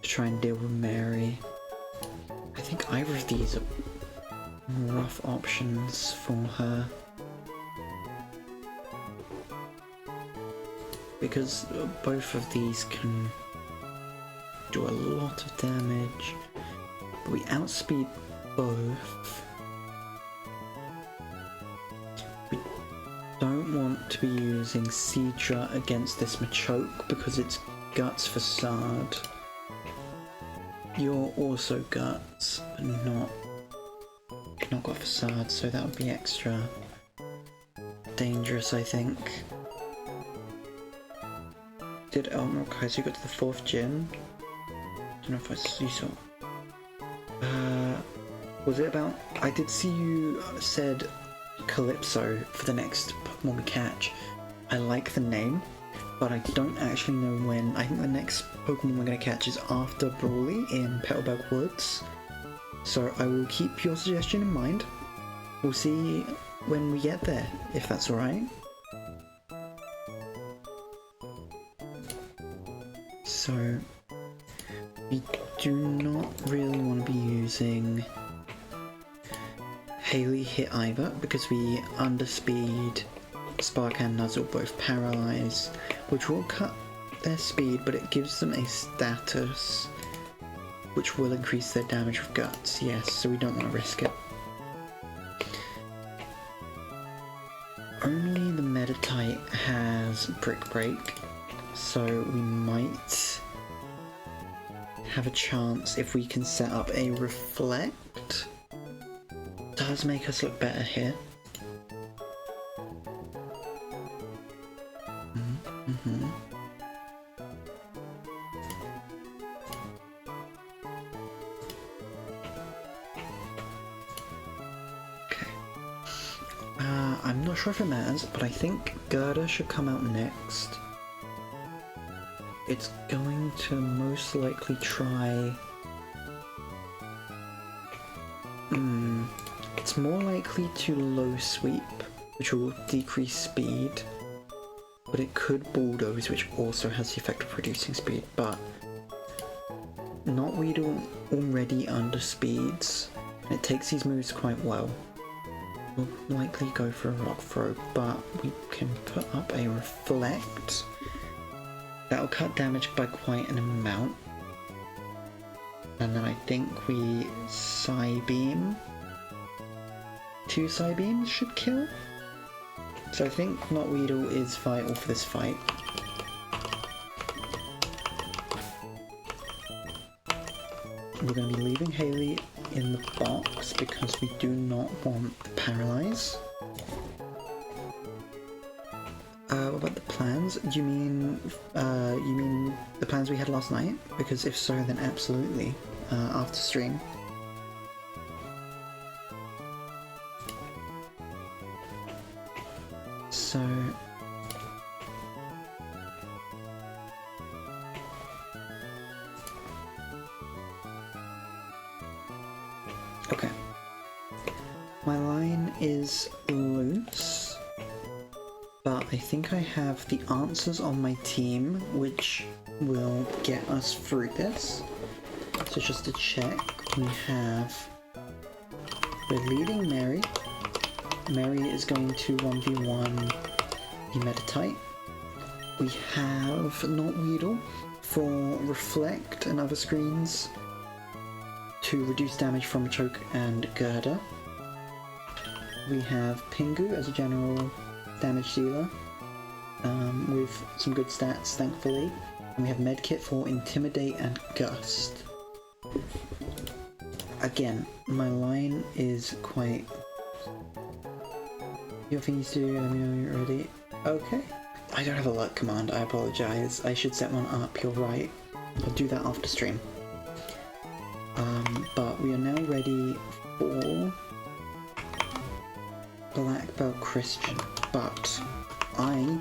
to try and deal with Mary? I think either of these are rough options for her. Because both of these can do a lot of damage. But we outspeed both. We don't want to be using Cedra against this Machoke because it's Guts Facade. You're also Guts, but not got Facade, so that would be extra dangerous, I think. Did Elmer Kaiser go to the 4th gym? Don't know if you saw. Was it about? I did see you said Calypso for the next Pokemon we catch. I like the name, but I don't actually know when. I think the next Pokemon we're going to catch is after Brawly in Petalburg Woods. So I will keep your suggestion in mind. We'll see when we get there, if that's alright. So we do not really want to be using Haley hit either, because we underspeed Spark and Nuzzle both paralyze, which will cut their speed, but it gives them a status which will increase their damage with Guts. Yes, so we don't want to risk it. Only the Meditite has Brick Break, so we might have a chance if we can set up a Reflect. Does make us look better here. Okay. I'm not sure if it matters, but I think Gerda should come out next. It's going to most likely try... It's more likely to low sweep, which will decrease speed, but it could bulldoze, which also has the effect of reducing speed, but Knotweedle already under speeds, and it takes these moves quite well. We'll likely go for a Rock Throw, but we can put up a Reflect. That'll cut damage by quite an amount. And then I think we Psybeam. 2 Psybeams should kill. So I think Knotweedle is vital for this fight. We're going to be leaving Haley in the box because we do not want the Paralyze. What about the plans? You mean the plans we had last night? Because if so, then absolutely, after stream. So... okay. My line is loose, but I think I have the answers on my team which will get us through this. So just to check, we're leading Mary. Mary is going to 1v1 the Meditite. We have Knotweedle for Reflect and other screens to reduce damage from Choke and Gerda. We have Pingu as a general damage dealer with some good stats, thankfully. And we have Medkit for Intimidate and Gust. Again, my line is quite... You have things to do, let me know when you're ready. Okay. I don't have a luck command, I apologise. I should set one up, you're right. I'll do that after stream. But we are now ready for Black Belt Christian. But I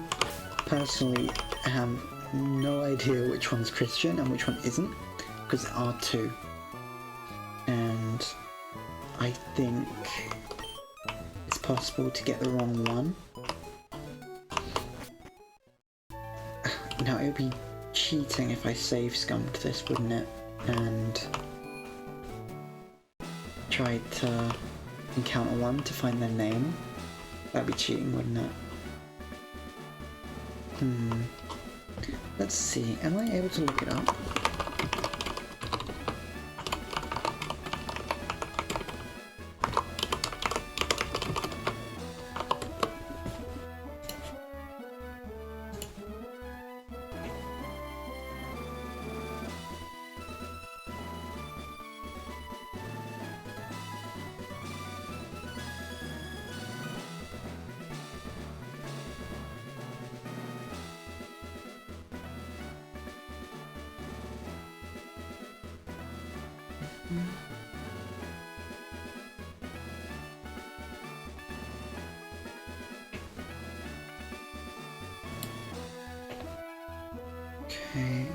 personally have no idea which one's Christian and which one isn't, because there are two. And I think it's possible to get the wrong one. Now it would be cheating if I save scummed this, wouldn't it? And tried to encounter one to find their name. That'd be cheating, wouldn't it? Let's see, am I able to look it up? Okay.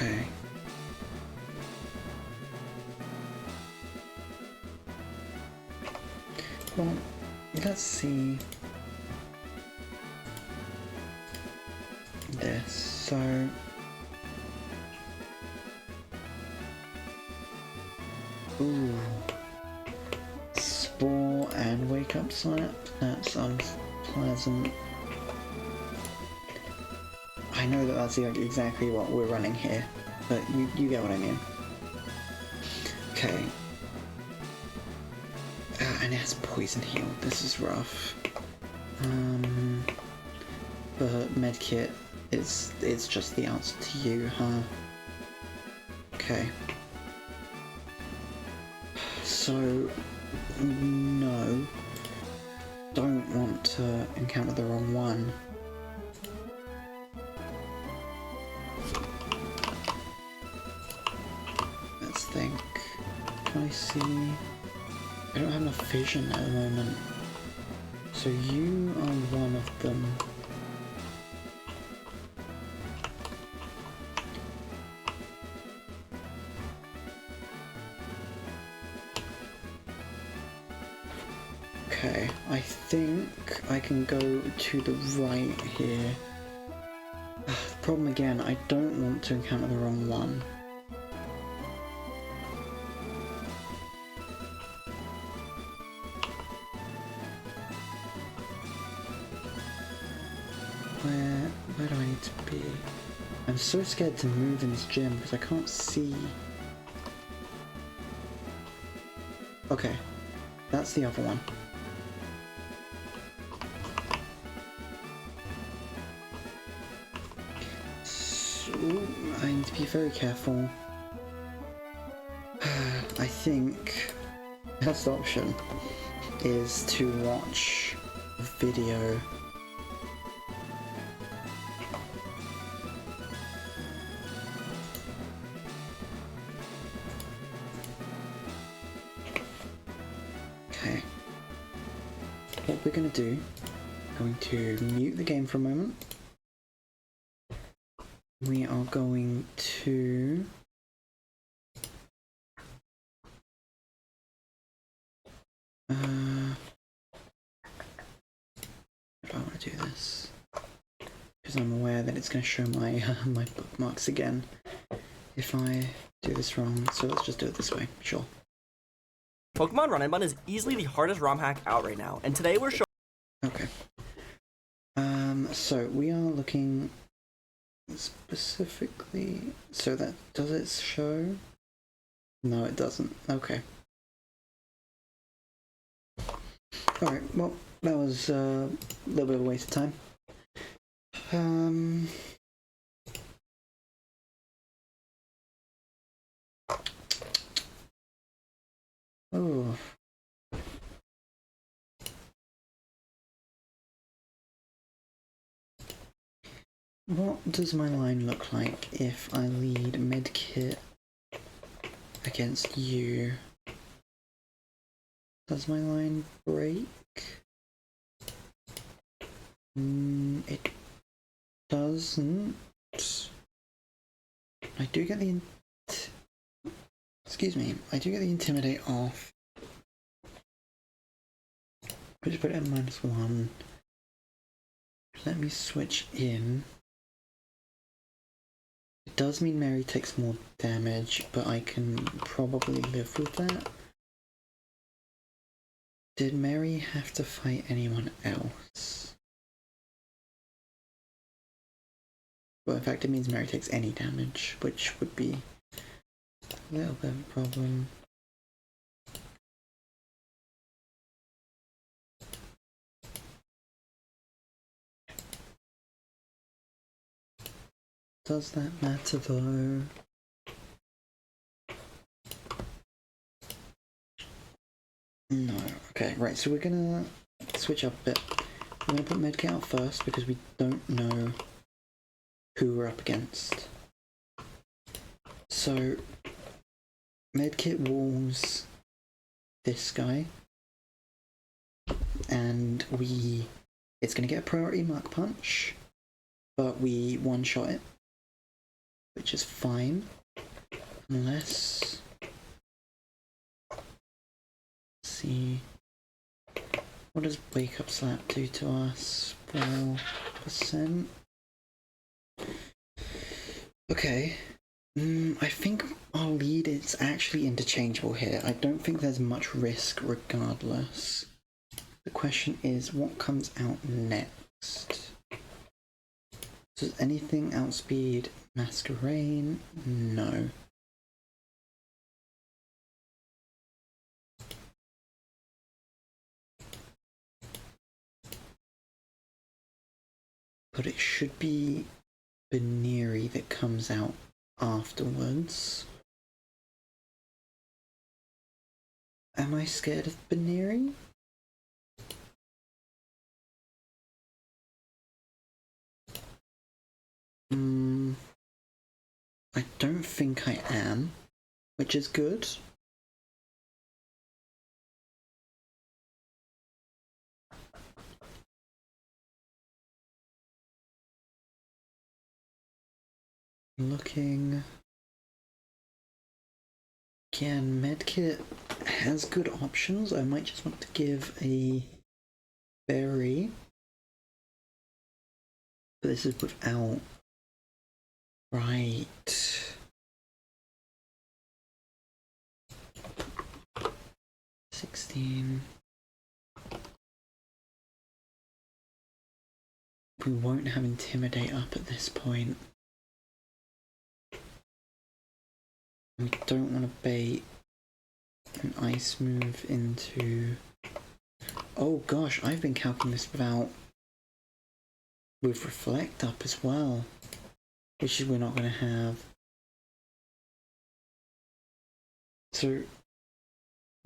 Okay. Well, let's see this. So, ooh, spore and wake up slap. That's unpleasant. I know that that's exactly what we're running here, but you get what I mean. Okay. And it has poison heal. This is rough. But medkit it's just the answer to you, huh? Okay. So no. Don't want to encounter the wrong one. Let's think. Can I see? I don't have enough vision at the moment. So you are one of them. Okay, I think I can go to the right here. Problem again, I don't want to encounter the wrong one. Where do I need to be? I'm so scared to move in this gym because I can't see. Okay, that's the other one. So, I need to be very careful. I think the best option is to watch a video. Okay. What we're going to do, I'm going to mute the game for a moment. We are going to how do I want to do this? Because I'm aware that it's going to show my my bookmarks again if I do this wrong. So let's just do it this way. Sure. Pokemon Run Bun is easily the hardest ROM hack out right now, and today we're showing. Okay. So we are looking specifically. So that does it show? No, it doesn't. Okay. All right. Well, that was a little bit of a waste of time. Oh. What does my line look like if I lead medkit against you? Does my line break? It doesn't. I do get the excuse me. I do get the intimidate off. Which put it at -1. Let me switch in. It does mean Mary takes more damage, but I can probably live with that. Did Mary have to fight anyone else? Well, in fact, it means Mary takes any damage, which would be a little bit of a problem. Does that matter though? No. Okay, right, so we're gonna switch up a bit. We're gonna put Medkit out first because we don't know who we're up against. So, Medkit walls this guy, and it's gonna get a priority Mark Punch, but we one-shot it, which is fine, unless... see, what does Wake Up Slap do to us? 4%. Okay. I think our lead is actually interchangeable here. I don't think there's much risk regardless. The question is, what comes out next? Does anything outspeed Masquerain? No. But it should be Baneri that comes out afterwards. Am I scared of Baneri? I don't think I am, which is good. Looking... again, Medkit has good options. I might just want to give a berry. But this is without... right. 16. We won't have Intimidate up at this point. We don't want to bait an ice move into... oh gosh, I've been calculating this with Reflect up as well, which is we're not going to have. So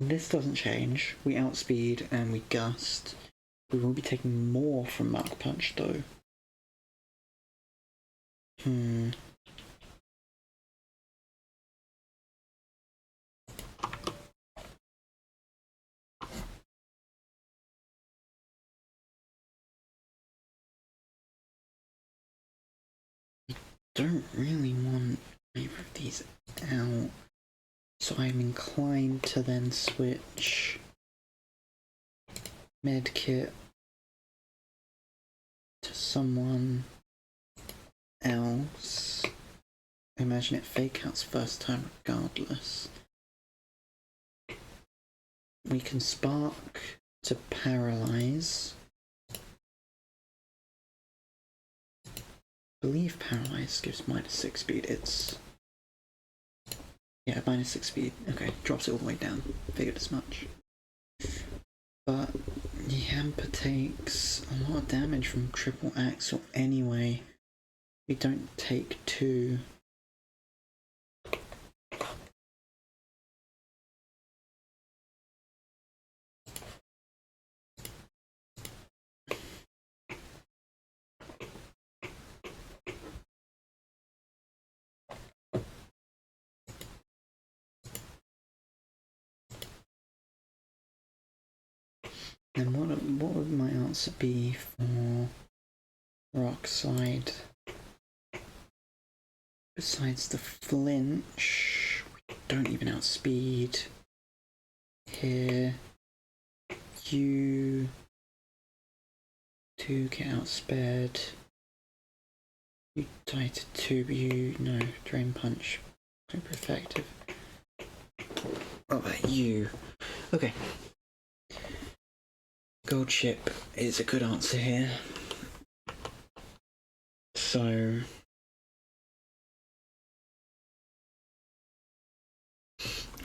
this doesn't change. We outspeed and we gust. We will be taking more from Mark Punch though. Don't really want either of these out, so I'm inclined to then switch Medkit to someone else. I imagine it fake outs first time regardless. We can Spark to Paralyze. I believe Paralyze gives -6 speed. It's... yeah, -6 speed. Okay, drops it all the way down. Figured as much. But Yampa takes a lot of damage from triple axle anyway. We don't take 2. Then what would my answer be for Rock Slide? Besides the flinch, we don't even outspeed. Here, you 2 get outsped. You die to 2, but you no drain punch. Super effective. What about you? Okay. Gold chip is a good answer here. So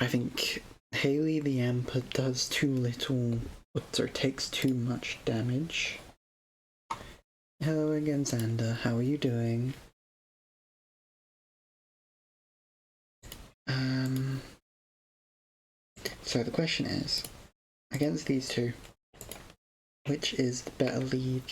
I think Haley the Amper does too little, or takes too much damage. Hello again, Xander. How are you doing? So the question is, against these two, which is the better lead?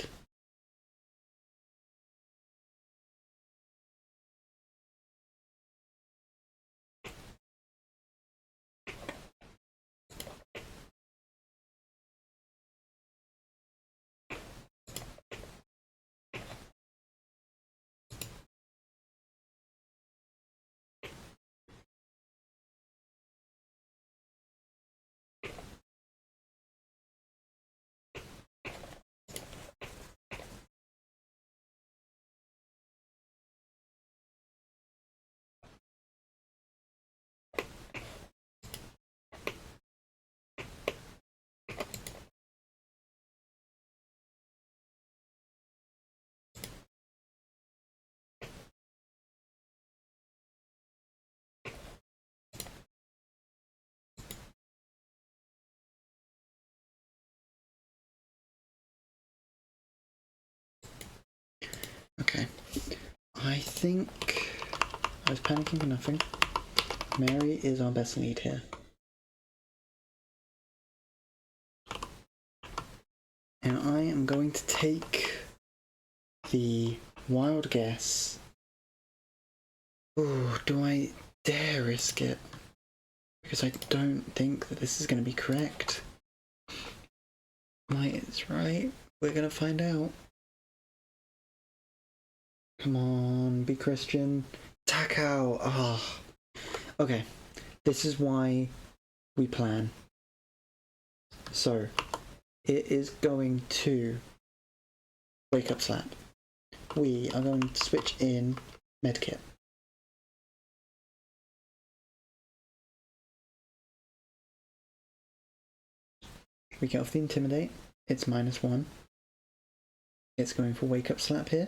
Okay. I think I was panicking for nothing. Mary is our best lead here. And I am going to take the wild guess. Ooh, do I dare risk it? Because I don't think that this is going to be correct. Might is right. We're going to find out. Come on, be Christian. Tack out. Ah. Oh. Okay. This is why we plan. So, it is going to wake up slap. We are going to switch in medkit. We get off the intimidate. It's -1. It's going for wake up slap here.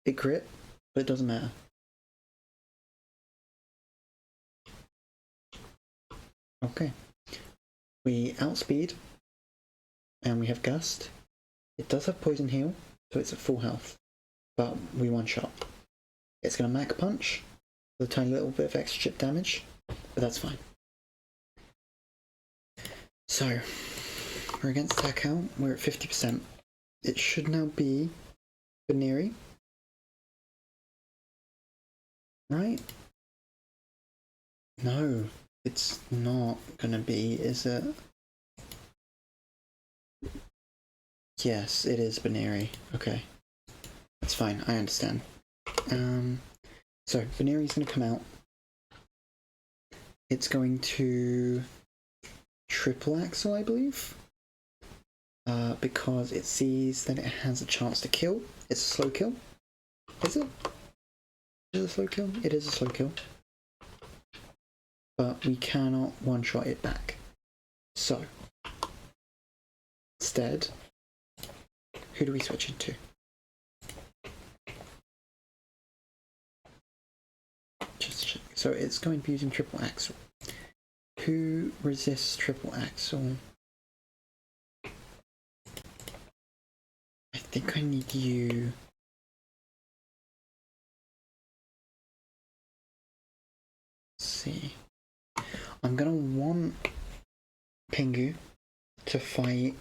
It crit, but it doesn't matter. Okay. We outspeed, and we have gust. It does have poison heal, so it's at full health, but we one shot. It's going to Mac punch with a tiny little bit of extra chip damage, but that's fine. So, we're against Takao. We're at 50%. It should now be Baneri. Right? No, it's not gonna be, is it? Yes, it is Baneri. Okay. That's fine, I understand. So, Baneri's gonna come out. It's going to triple axle, I believe. Because it sees that it has a chance to kill. It's a slow kill. Is it? Is it a slow kill? It is a slow kill. But we cannot one-shot it back. So, instead, who do we switch into? Just check. So it's going to be using triple axle. Who resists triple axle? I think I need you. Let's see. I'm gonna want Pingu to fight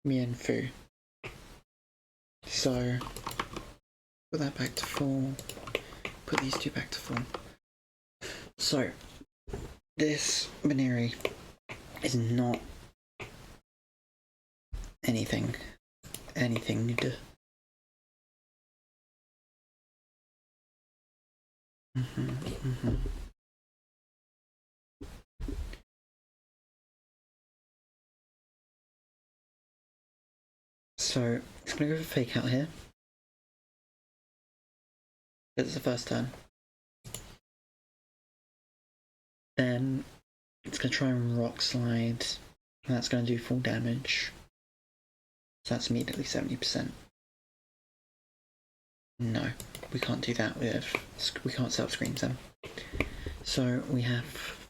Mienfu. So put that back to full. Put these two back to full. So this Baneri is not anything good. So it's gonna go for fake out here. It's the first turn. Then it's gonna try and rock slide. And that's gonna do full damage. So that's immediately 70%. No, we can't do that with. We can't set up screens then. So we have.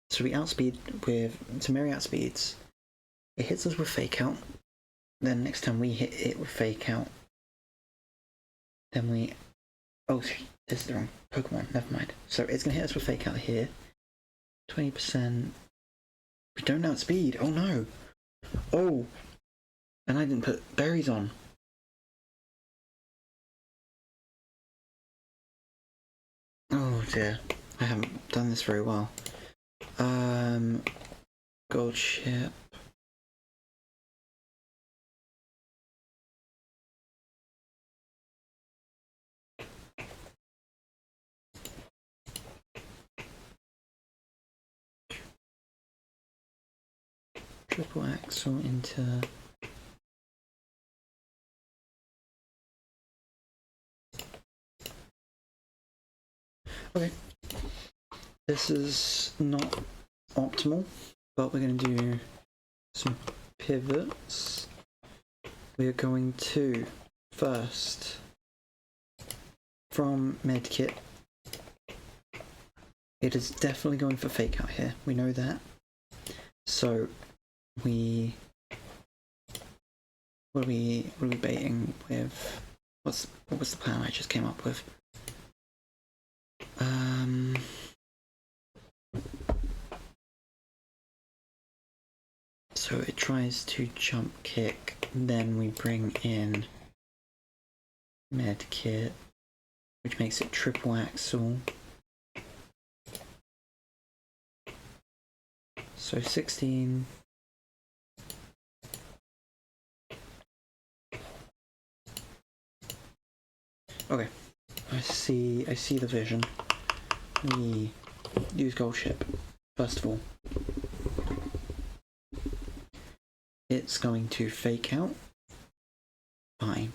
So we outspeed with. To Mary outspeeds. It hits us with fake out. Then next time we hit it with fake out. Then we. Oh, this is the wrong Pokemon. Never mind. So it's gonna hit us with fake out here. 20%. We don't outspeed. Oh no. Oh. And I didn't put berries on. Oh dear. I haven't done this very well. Gold ship. Triple axle into. Okay. This is not optimal, but we're going to do some pivots. We are going to first, from medkit, it is definitely going for fake out here. We know that. So what are we baiting with? What was the plan I just came up with? So it tries to jump kick, then we bring in medkit, which makes it triple axle. So 16. Okay, I see the vision. We use gold ship first of all. It's going to fake out. Fine.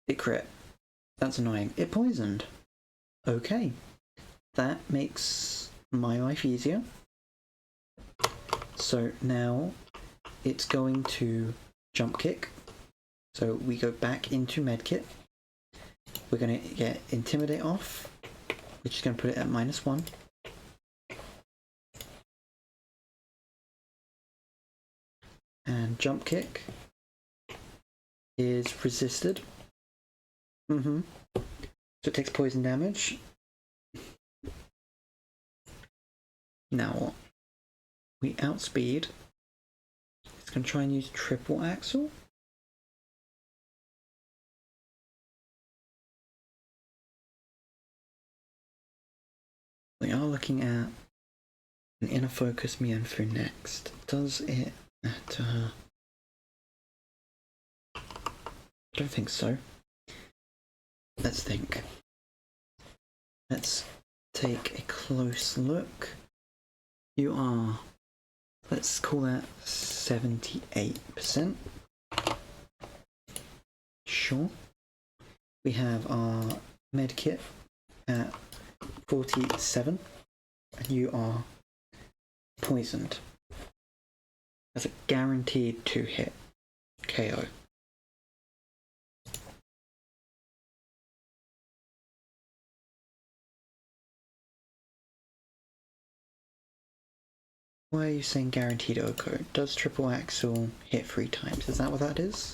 It crit. That's annoying. It poisoned. Okay. That makes my life easier. So now it's going to jump kick. So we go back into medkit. We're going to get intimidate off, which is going to put it at -1. And jump kick is resisted. So it takes poison damage. Now what? We outspeed. It's going to try and use triple axle. We are looking at an inner focus Mienfoo next. Does it matter? I don't think so. Let's think. Let's take a close look. You are, let's call that 78%. Sure. We have our medkit at 47, and you are poisoned. That's a guaranteed 2-hit KO. Why are you saying guaranteed OCO? Does triple axle hit 3 times? Is that what that is?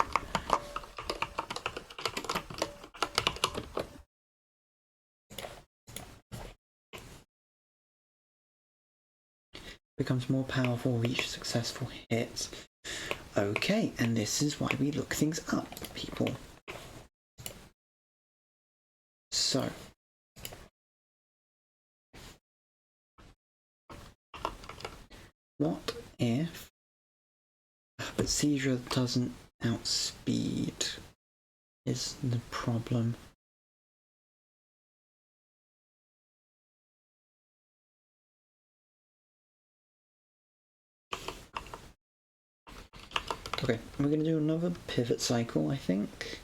Becomes more powerful with each successful hit. Okay, and this is why we look things up, people. So. What if... But seizure doesn't outspeed is the problem. Okay, we're going to do another pivot cycle, I think.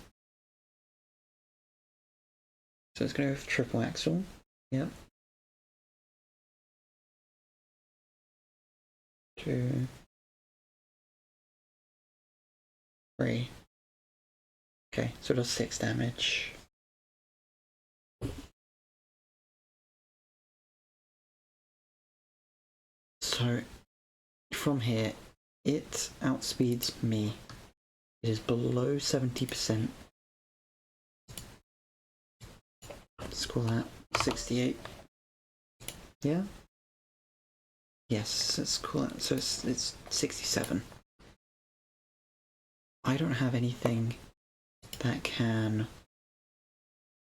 So it's going to go with triple axle. Yep. 2, 3. Okay, so it does 6 damage. So from here, it outspeeds me. It is below 70%. Let's call that 68. Yeah? Yes, let's call it. So it's 67. I don't have anything that can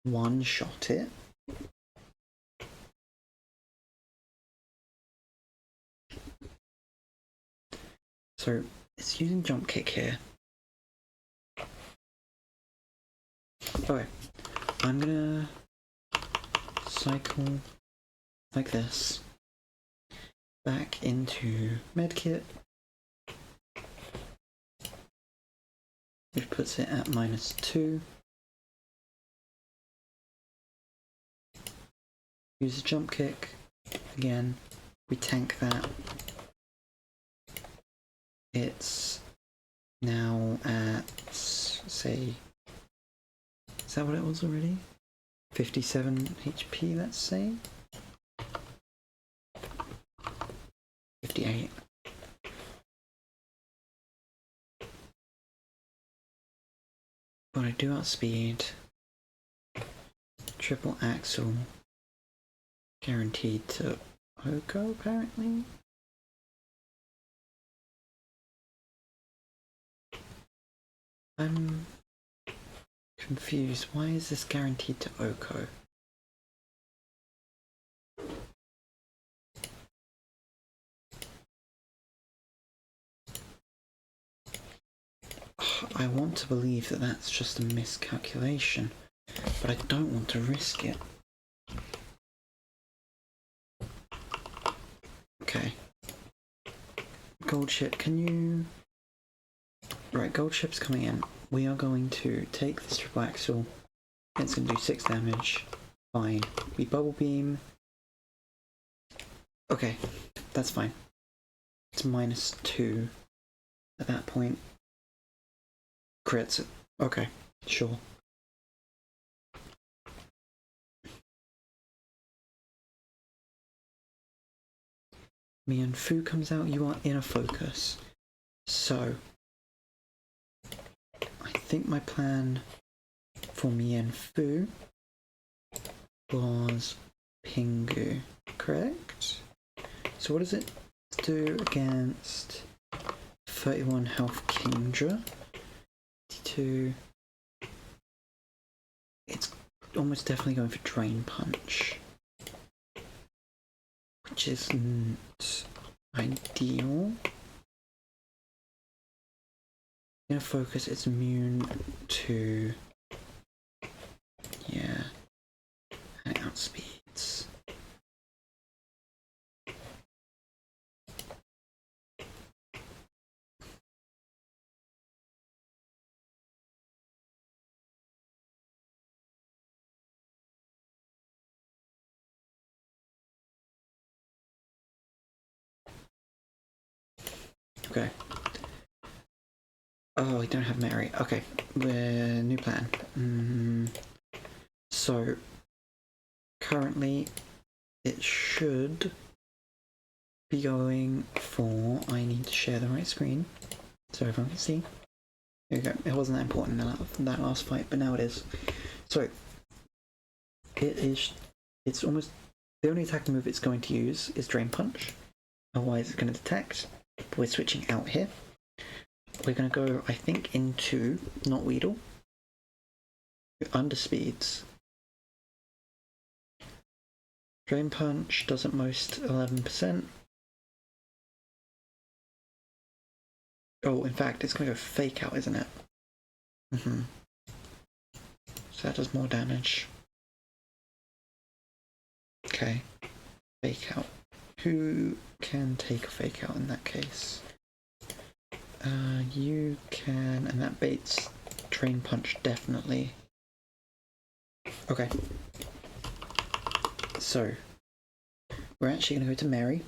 one-shot it. So it's using jump kick here. Okay, I'm gonna cycle like this back into medkit, which puts it at -2. Use a jump kick again. We tank that. It's now at, say, is that what it was already? 57 HP, let's say. 58. But I do outspeed. Triple axle. Guaranteed to Oko, apparently. I'm confused. Why is this guaranteed to Oko? I want to believe that that's just a miscalculation, but I don't want to risk it. Okay. Gold ship, can you... Right, gold ship's coming in. We are going to take this triple axle. It's going to do 6 damage. Fine. We bubble beam. Okay, that's fine. It's -2 at that point. Crits. Okay, sure. Mian Fu comes out, you are in a focus. So, I think my plan for Mian Fu was Pingu, correct? So what does it do against 31 health Kingdra? 52. It's almost definitely going for Drain Punch, which isn't ideal. In a focus, it's immune to, yeah, and it outspeeds. Okay. Oh, we don't have Mary. Okay, new plan. So, currently, it should be going for... I need to share the right screen so everyone can see. There we go. It wasn't that important in that last fight, but now it is. So, it's almost... The only attacking move it's going to use is Drain Punch. Otherwise, it's going to detect. But we're switching out here. We're going to go, I think, into not Weedle. Under speeds. Drain Punch does at most 11%. Oh, in fact, it's going to go Fake Out, isn't it? So that does more damage. Okay. Fake Out. Who can take a Fake Out in that case? You can, and that baits Drain Punch definitely. Okay. So, we're actually going to go to Mary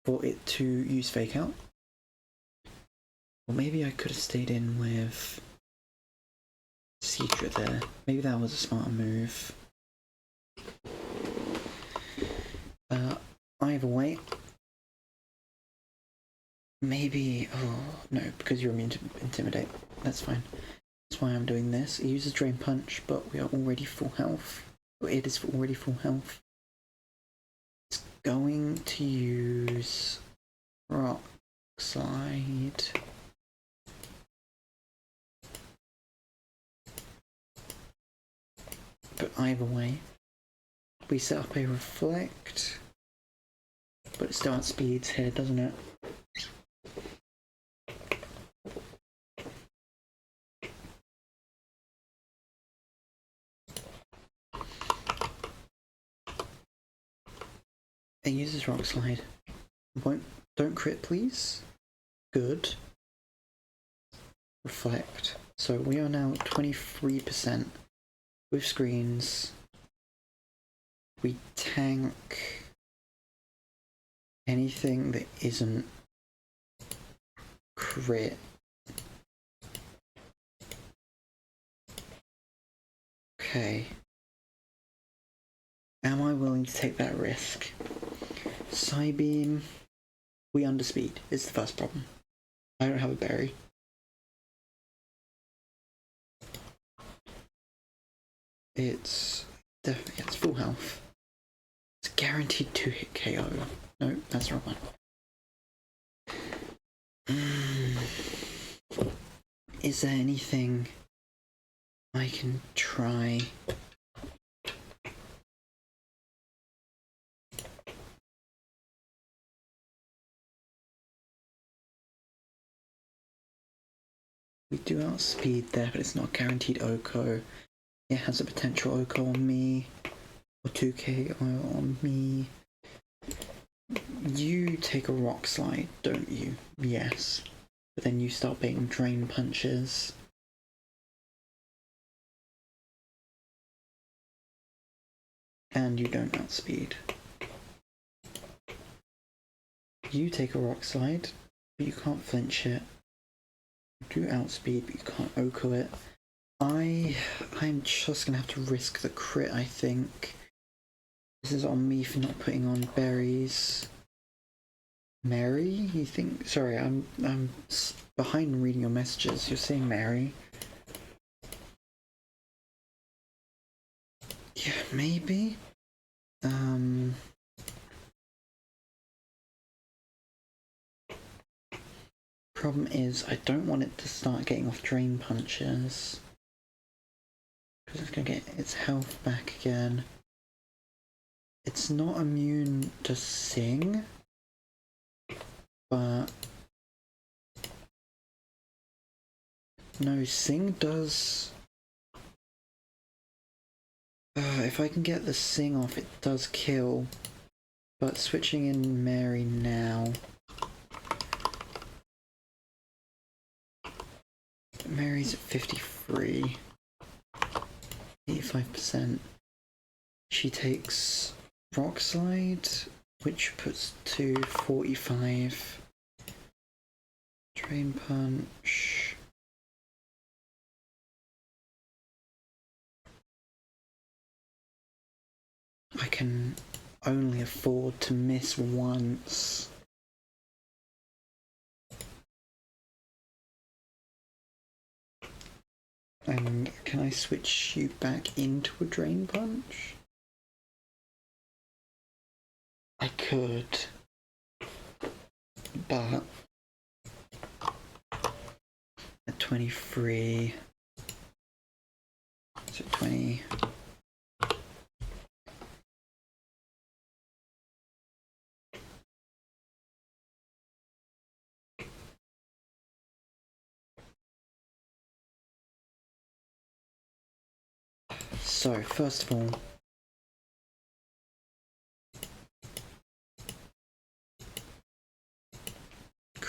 for it to use Fake Out. Or maybe I could have stayed in with Cedra there. Maybe that was a smarter move. Either way, maybe. Oh no, because you're immune to Intimidate. That's fine. That's why I'm doing this. It uses Drain Punch, but we are already full health. It is already full health. It's going to use Rock Slide. But either way, we set up a Reflect, but it still outspeeds here, doesn't it? It uses Rock Slide. Don't crit, please. Good. Reflect. So we are now 23% with screens. We tank anything that isn't crit. Okay. Am I willing to take that risk? Psybeam. We underspeed is the first problem. I don't have a berry. It's definitely, it's full health. It's guaranteed 2-hit KO. No, that's the wrong one. Is there anything I can try? We do outspeed there, but it's not guaranteed OHKO. It has a potential OHKO on me, or 2k on me. You take a Rock Slide, don't you? Yes. But then you start baiting Drain Punches. And you don't outspeed. You take a Rock Slide, but you can't flinch it. You do outspeed, but you can't OHKO it. I'm just gonna have to risk the crit, I think. This is on me for not putting on berries. Mary? You think? Sorry, I'm behind reading your messages. You're saying Mary? Yeah, maybe. Problem is, I don't want it to start getting off Drain Punches. Because it's gonna get its health back again. It's not immune to Sing, but no, Sing does. If I can get the Sing off, it does kill. But switching in Mary now. Mary's at 53. 85%. She takes Rock Slide, which puts to 45. Drain Punch. I can only afford to miss once. And can I switch you back into a Drain Punch? I could, but at 23, so 20. So, first of all,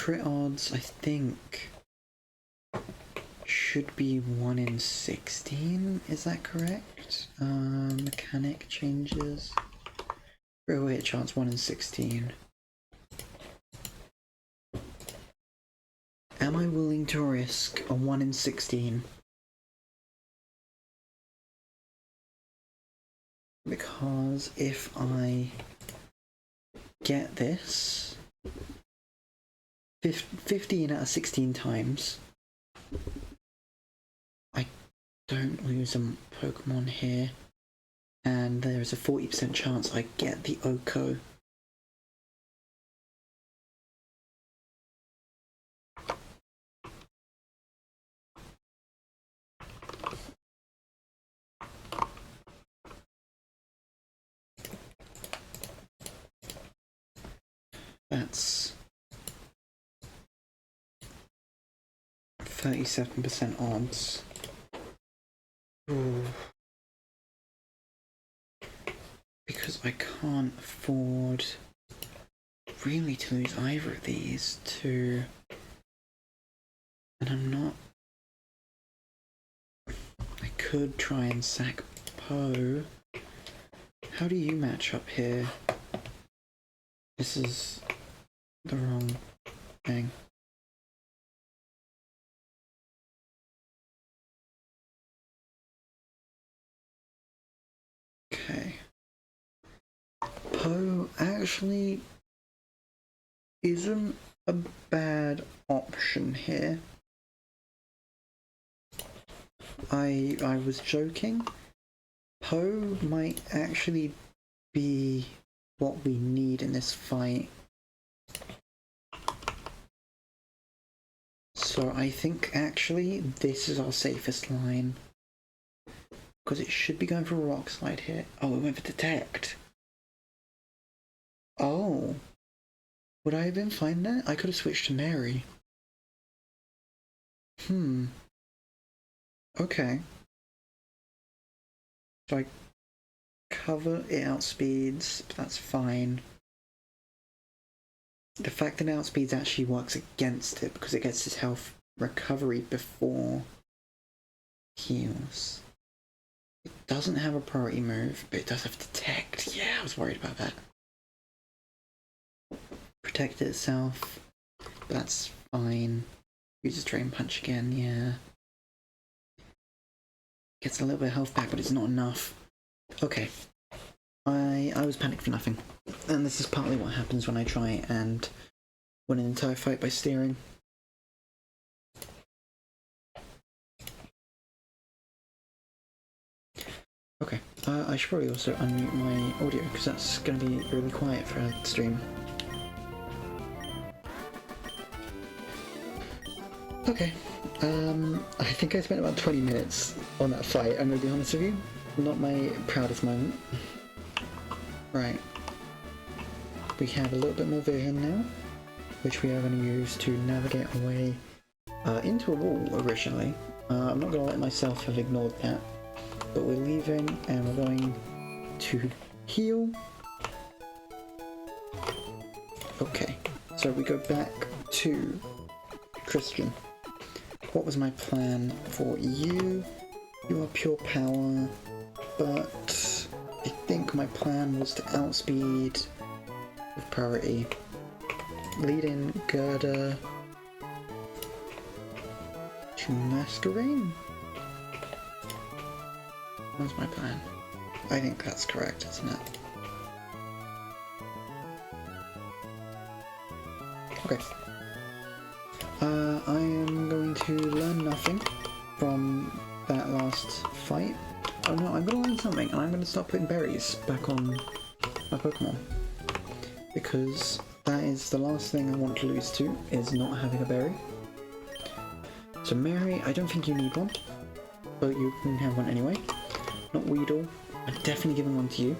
crit odds, I think, should be 1 in 16. Is that correct? Mechanic changes. Real hit chance 1 in 16. Am I willing to risk a 1 in 16? Because if I get this 15 out of 16 times, I don't lose a Pokemon here, and there is a 40% chance I get the Oko. That's 37% odds. Ooh. Because I can't afford really to lose either of these two. And I'm not... I could try and sack Poe. How do you match up here? This is the wrong thing. Okay. Poe actually isn't a bad option here. I was joking. Poe might actually be what we need in this fight. So I think actually this is our safest line. Because it should be going for a Rock Slide here. Oh, it went for Detect. Oh. Would I have been fine there? I could have switched to Mary. Okay. So I cover, it outspeeds, but that's fine. The fact that it outspeeds actually works against it because it gets its health recovery before heals. It doesn't have a priority move, but it does have Detect. Yeah, I was worried about that. Protect itself, but that's fine. Uses Drain Punch again, yeah. Gets a little bit of health back, but it's not enough. Okay. I was panicked for nothing. And this is partly what happens when I try and win an entire fight by steering. Okay, I should probably also unmute my audio because that's going to be really quiet for a stream. Okay, I think I spent about 20 minutes on that fight, I'm going to be honest with you. Not my proudest moment. Right. We have a little bit more vision now, which we are going to use to navigate our way into a wall originally. I'm not going to let myself have ignored that, but we're leaving and we're going to heal. Okay, so we go back to Christian. What was my plan for you? You are pure power, but I think my plan was to outspeed with priority. Lead in Gerda to Masquerain? What's my plan? I think that's correct, isn't it? Okay. I am going to learn nothing from that last fight. Oh no, I'm going to learn something, and I'm going to start putting berries back on my Pokemon. Because that is the last thing I want to lose to, is not having a berry. So Mary, I don't think you need one, but you can have one anyway. Not Weedle, I'm definitely giving one to you.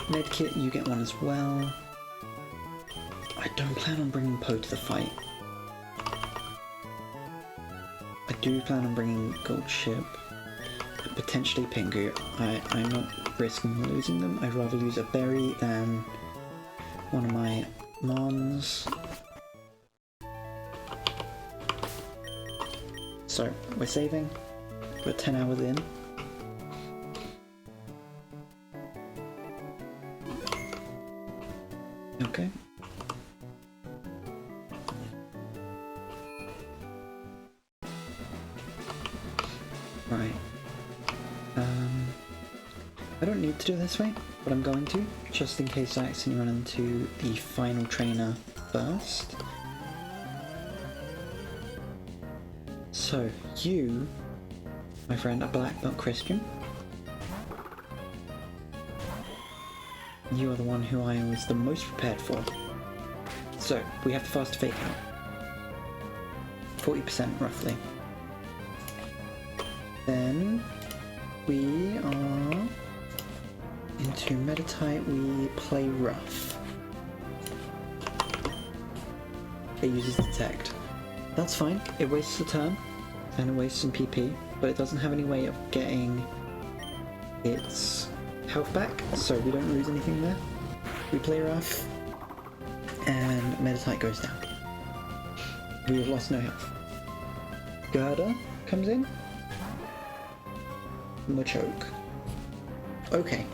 Medkit, you get one as well. I don't plan on bringing Poe to the fight. I do plan on bringing Gold Ship, and potentially Pingu. I'm not risking losing them. I'd rather lose a berry than one of my Mons. So, we're saving. We're 10 hours in. Okay. Right. I don't need to do it this way, but I'm going to, just in case I accidentally run into the final trainer first. So, you, my friend, are Black Belt Christian. You are the one who I was the most prepared for. So, we have to fast fake out. 40% roughly. Then, we are into Meditite, we play rough. It uses detect. That's fine, it wastes a turn, and it wastes some PP, but it doesn't have any way of getting its health back, so we don't lose anything there. We play rough, and Meditite goes down. We have lost no health. Gerda comes in. Machoke. Okay.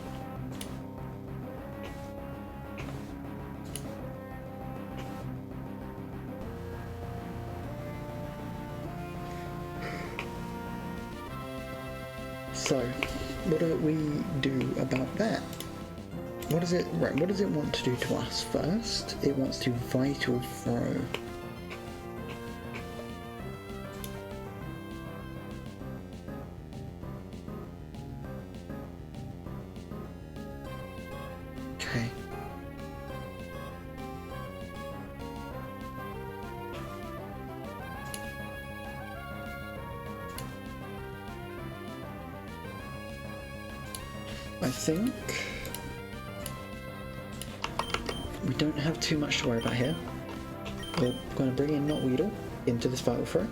So, what do we do about that? What does it want to do to us first? It wants to vital throw. Okay. I think we don't have too much to worry about here. We're going to bring in Knotweedle into this vital throw.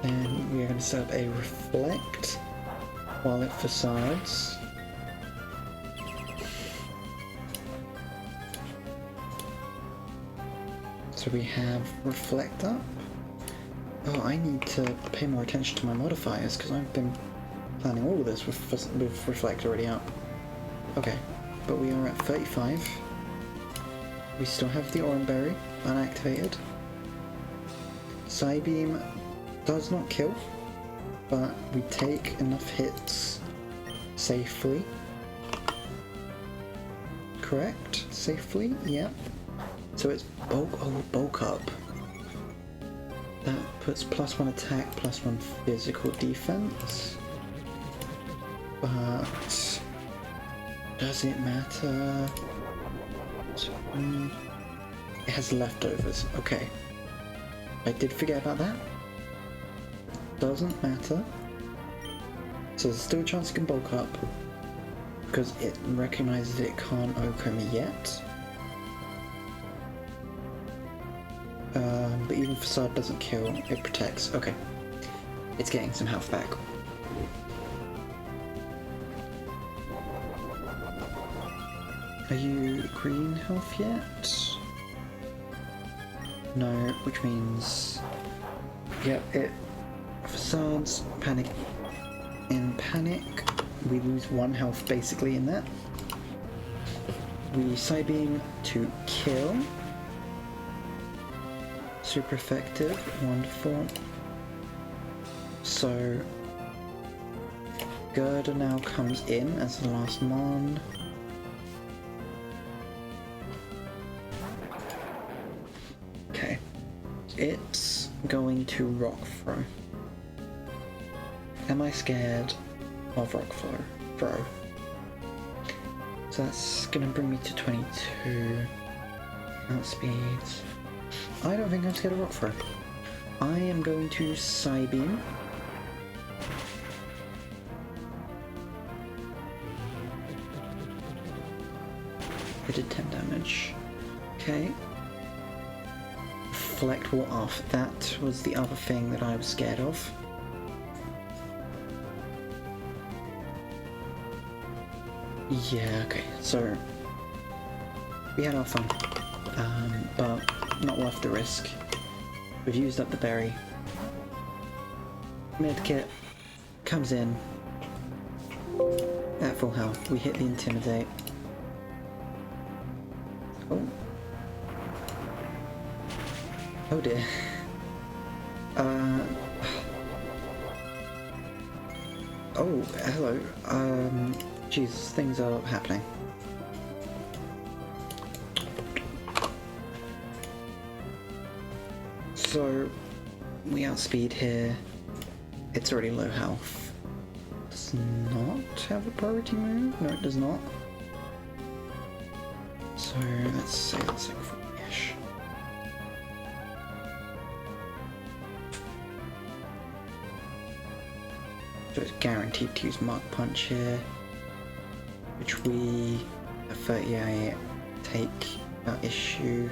And we are going to set up a Reflect while it facades. So we have Reflect up. Oh, I need to pay more attention to my modifiers because I've been planning all of this with Reflect already up. Okay, but we are at 35. We still have the Oranberry unactivated. Psybeam does not kill, but we take enough hits safely. Correct? Safely? Yep. So it's bulk up. That puts +1 attack, +1 physical defense. But does it matter? It has leftovers. Okay. I did forget about that. Doesn't matter. So there's still a chance it can bulk up because it recognizes it can't OHKO me yet. But even Facade doesn't kill, it protects. Okay. It's getting some health back. Are you green health yet? No, which means... Yep, it... Facades, panic. In panic, we lose 1 health basically in that. We Psybeam to kill. Super effective, wonderful. So Gerda now comes in as the last mon. Okay, it's going to rock throw. Am I scared of rock throw? So that's gonna bring me to 22 outspeed. I don't think I'm scared of rock throw. I am going to Psybeam. It did 10 damage. Okay. collect water. That was the other thing that I was scared of. Yeah, okay, so we had our fun, but not worth the risk. We've used up the berry. Medkit comes in at full health. We hit the intimidate. Oh. Oh dear. Oh, hello. Jesus, things are happening. So, we outspeed here. It's already low health. Does not have a priority move? No, it does not. So, let's say that's like 4-ish. So it's guaranteed to use Mark Punch here, which we at 38 take without issue.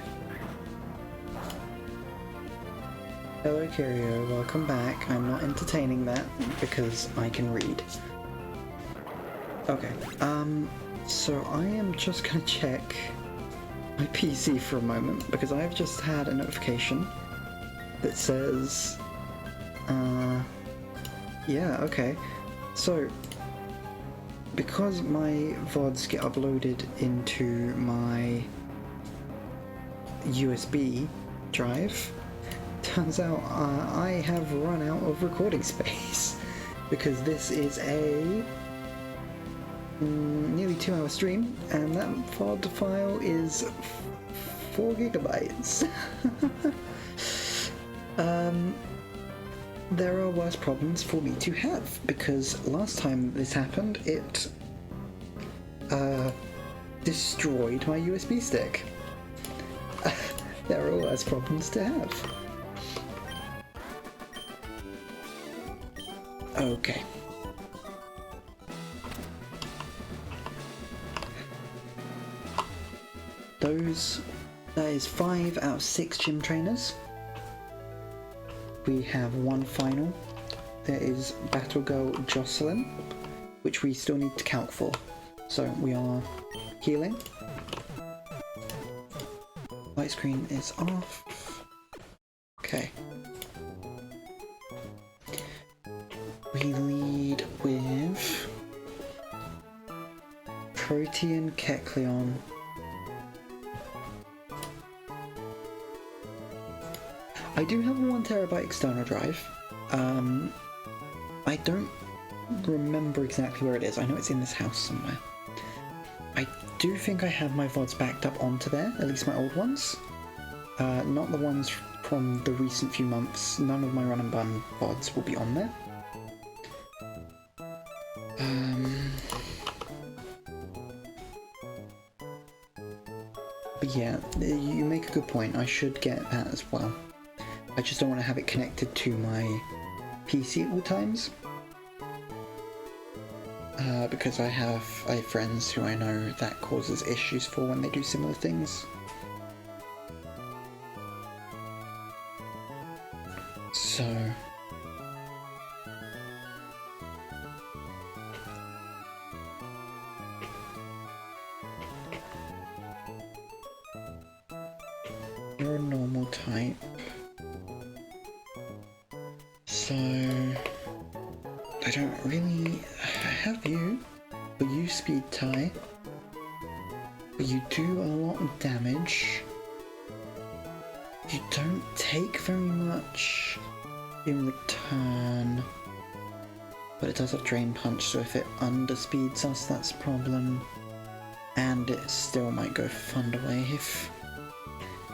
Hello Curio, welcome back. I'm not entertaining that because I can read. Okay, so I am just gonna check my PC for a moment because I've just had a notification that says, yeah, okay. So, because my VODs get uploaded into my USB drive, turns out I have run out of recording space because this is a nearly 2-hour stream and that VOD file is 4 gigabytes. There are worse problems for me to have because last time this happened it destroyed my USB stick. There are worse problems to have. Okay. That is 5 out of 6 gym trainers. We have one final. There is Battle Girl Jocelyn, which we still need to calc for. So we are healing. Light screen is off. Okay. We lead with Protean Kecleon. I do have a 1TB external drive. I don't remember exactly where it is. I know it's in this house somewhere. I do think I have my VODs backed up onto there, at least my old ones. Not the ones from the recent few months. None of my Run and Bun VODs will be on there. But yeah, you make a good point. I should get that as well. I just don't want to have it connected to my PC at all times. Because I have friends who I know that causes issues for when they do similar things. So... you're a normal type. So... I don't really have you, but you speed tie. But you do a lot of damage. You don't take very much in return. But it does have Drain Punch, so if it underspeeds us, that's a problem. And it still might go Thunder Wave.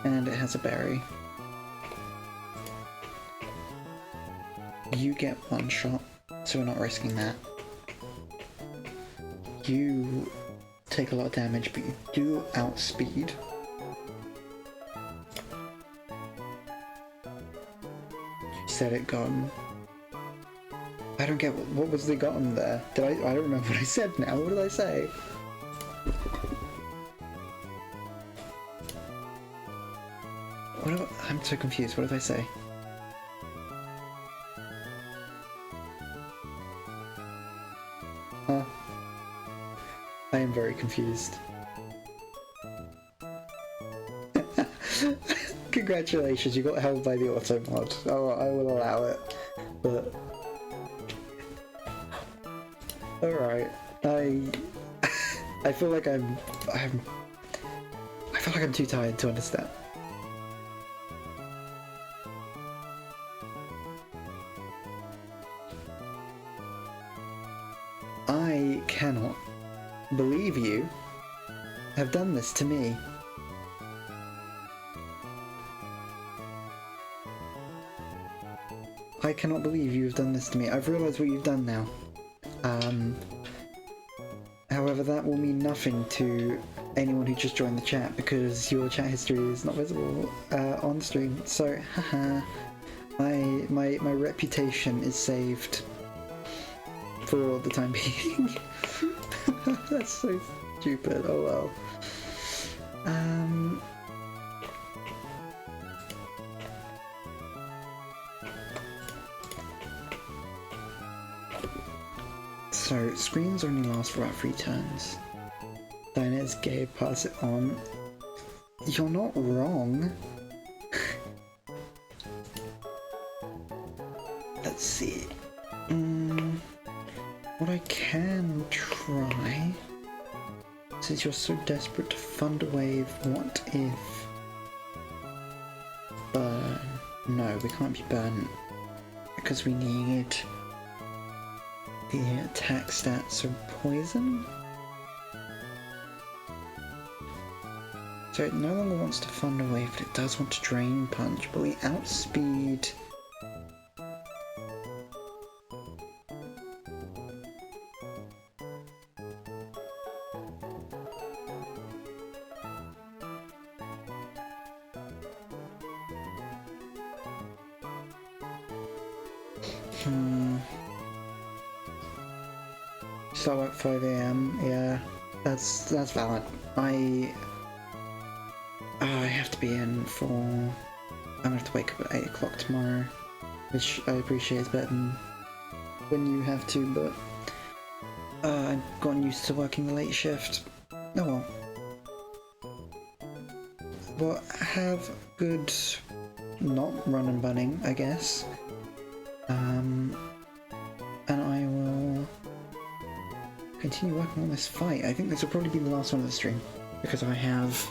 And it has a berry. You get one shot, so we're not risking that. You take a lot of damage, but you do outspeed. You said it gotten. I don't get what was the gotten there. I don't remember what I said now. What did I say? I'm so confused. What did I say? Huh? I am very confused. Congratulations, you got held by the auto mod. Oh, I will allow it. But alright. I feel like I feel like I'm too tired to understand. I cannot believe you have done this to me. I cannot believe you have done this to me. I've realised what you've done now. However, that will mean nothing to anyone who just joined the chat because your chat history is not visible on stream. So, haha, my reputation is saved for the time being. That's so stupid. Oh well. So, screens only last for about 3 turns. Dinah's gay, pass it on. You're not wrong. Let's see. What I can try, since you're so desperate to fund a wave, what if... Burn. No, we can't be burnt, because we need the attack stats of poison. So it no longer wants to fund a wave, but it does want to drain punch, but we outspeed... Start at 5 AM, yeah, that's valid. I have to be in for... I'm gonna have to wake up at 8 o'clock tomorrow, which I appreciate is better than when you have to, but I've gotten used to working the late shift. Oh well. Well, have good not run and bunning, I guess. And I will continue working on this fight. I think this will probably be the last one of the stream, because I have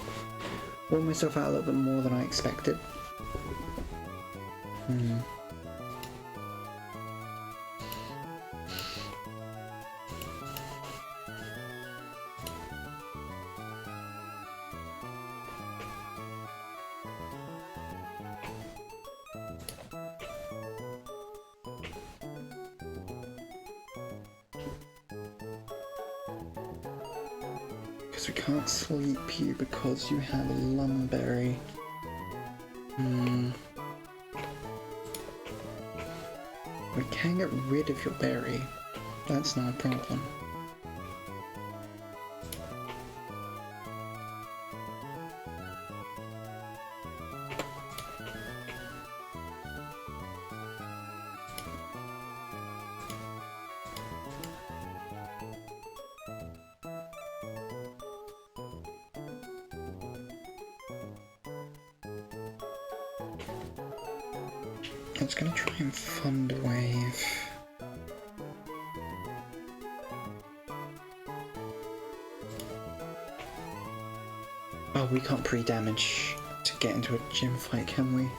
worn myself out a little bit more than I expected. We can't sleep you because you have a lumberry. We can get rid of your berry. That's not a problem. It's gonna try and fund a wave. Oh, we can't pre-damage to get into a gym fight, can we?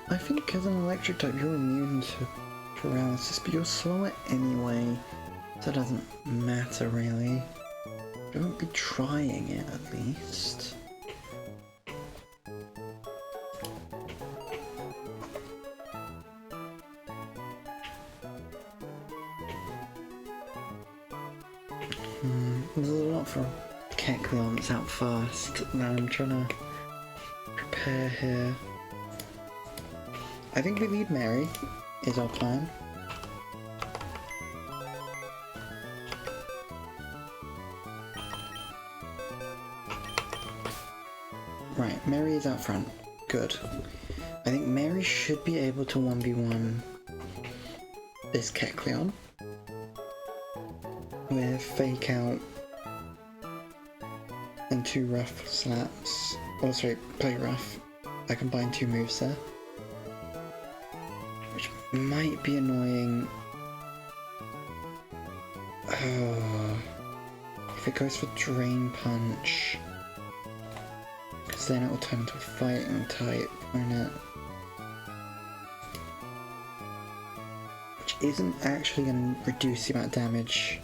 I think as an electric type you're immune to paralysis, but you're slower anyway, so it doesn't matter really. I won't be trying it, at least. There's a lot for Kecleon that's out first. Now I'm trying to prepare here. I think we lead Mary, is our plan. Mary is out front. Good. I think Mary should be able to 1v1 this Kecleon with Fake Out and 2 Rough Slaps. Oh, sorry, Play Rough. I combine 2 moves there. Which might be annoying. Oh, if it goes for Drain Punch, because then it will turn into a fighting type, won't it? Which isn't actually going to reduce the amount of damage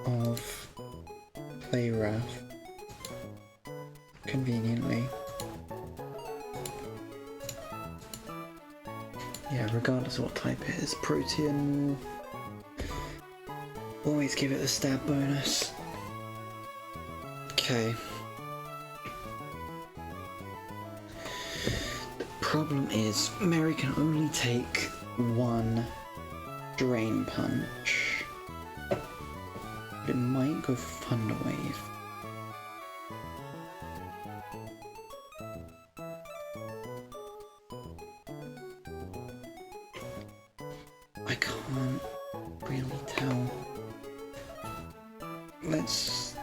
of Play Rough, conveniently. Yeah, regardless of what type it is, Protean will always give it the stab bonus. Okay. The problem is, Mary can only take 1 Drain Punch. But it might go Thunder Wave. I can't really tell. Let's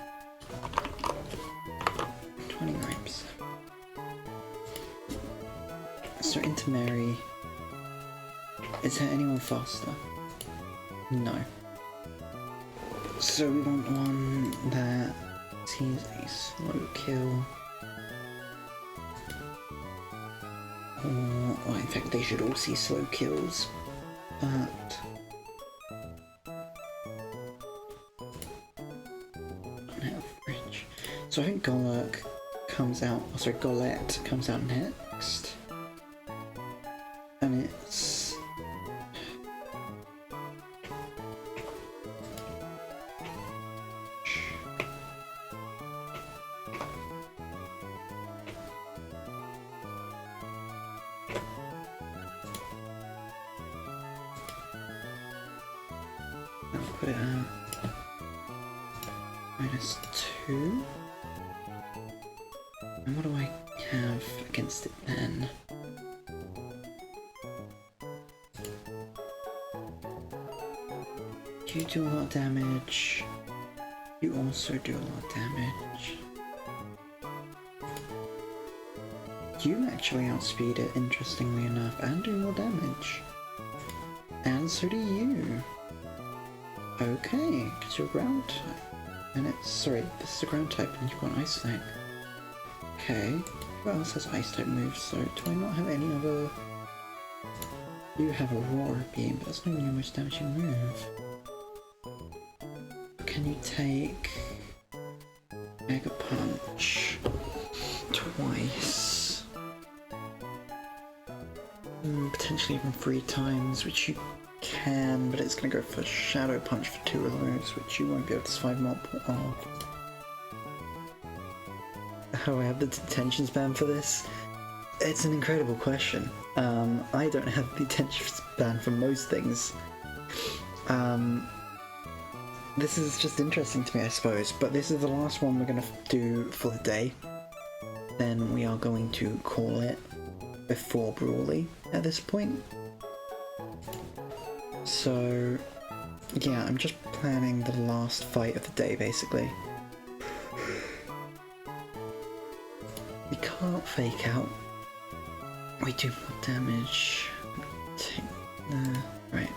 29%. So into Mary. Is there anyone faster? No. So we want one that sees a slow kill. Or, well, in fact, they should all see slow kills. But average. So I think Golurk comes out. Oh, sorry, Golett comes out next, and it's I'll put it out. -2. And what do I have against it then? You do a lot of damage. You also do a lot of damage. You actually outspeed it, interestingly enough, and do more damage. And so do you. Okay, because you're ground type. And it's, sorry, this is a ground type and you've got an ice type. Okay, who else has ice type moves? So do I not have any other? You have Aurora Beam, but that's not even your most damaging move. Can you take Mega Punch twice? Potentially even 3 times, which you can, but it's going to go for Shadow Punch for 2 of those, which you won't be able to survive multiple of. How I have the detention span for this? It's an incredible question. I don't have the attention span for most things. This is just interesting to me, I suppose, but this is the last one we're going to do for the day. Then we are going to call it before Brawly at this point. So, yeah, I'm just planning the last fight of the day, basically. We can't Fake Out. We do more damage. Take the... right.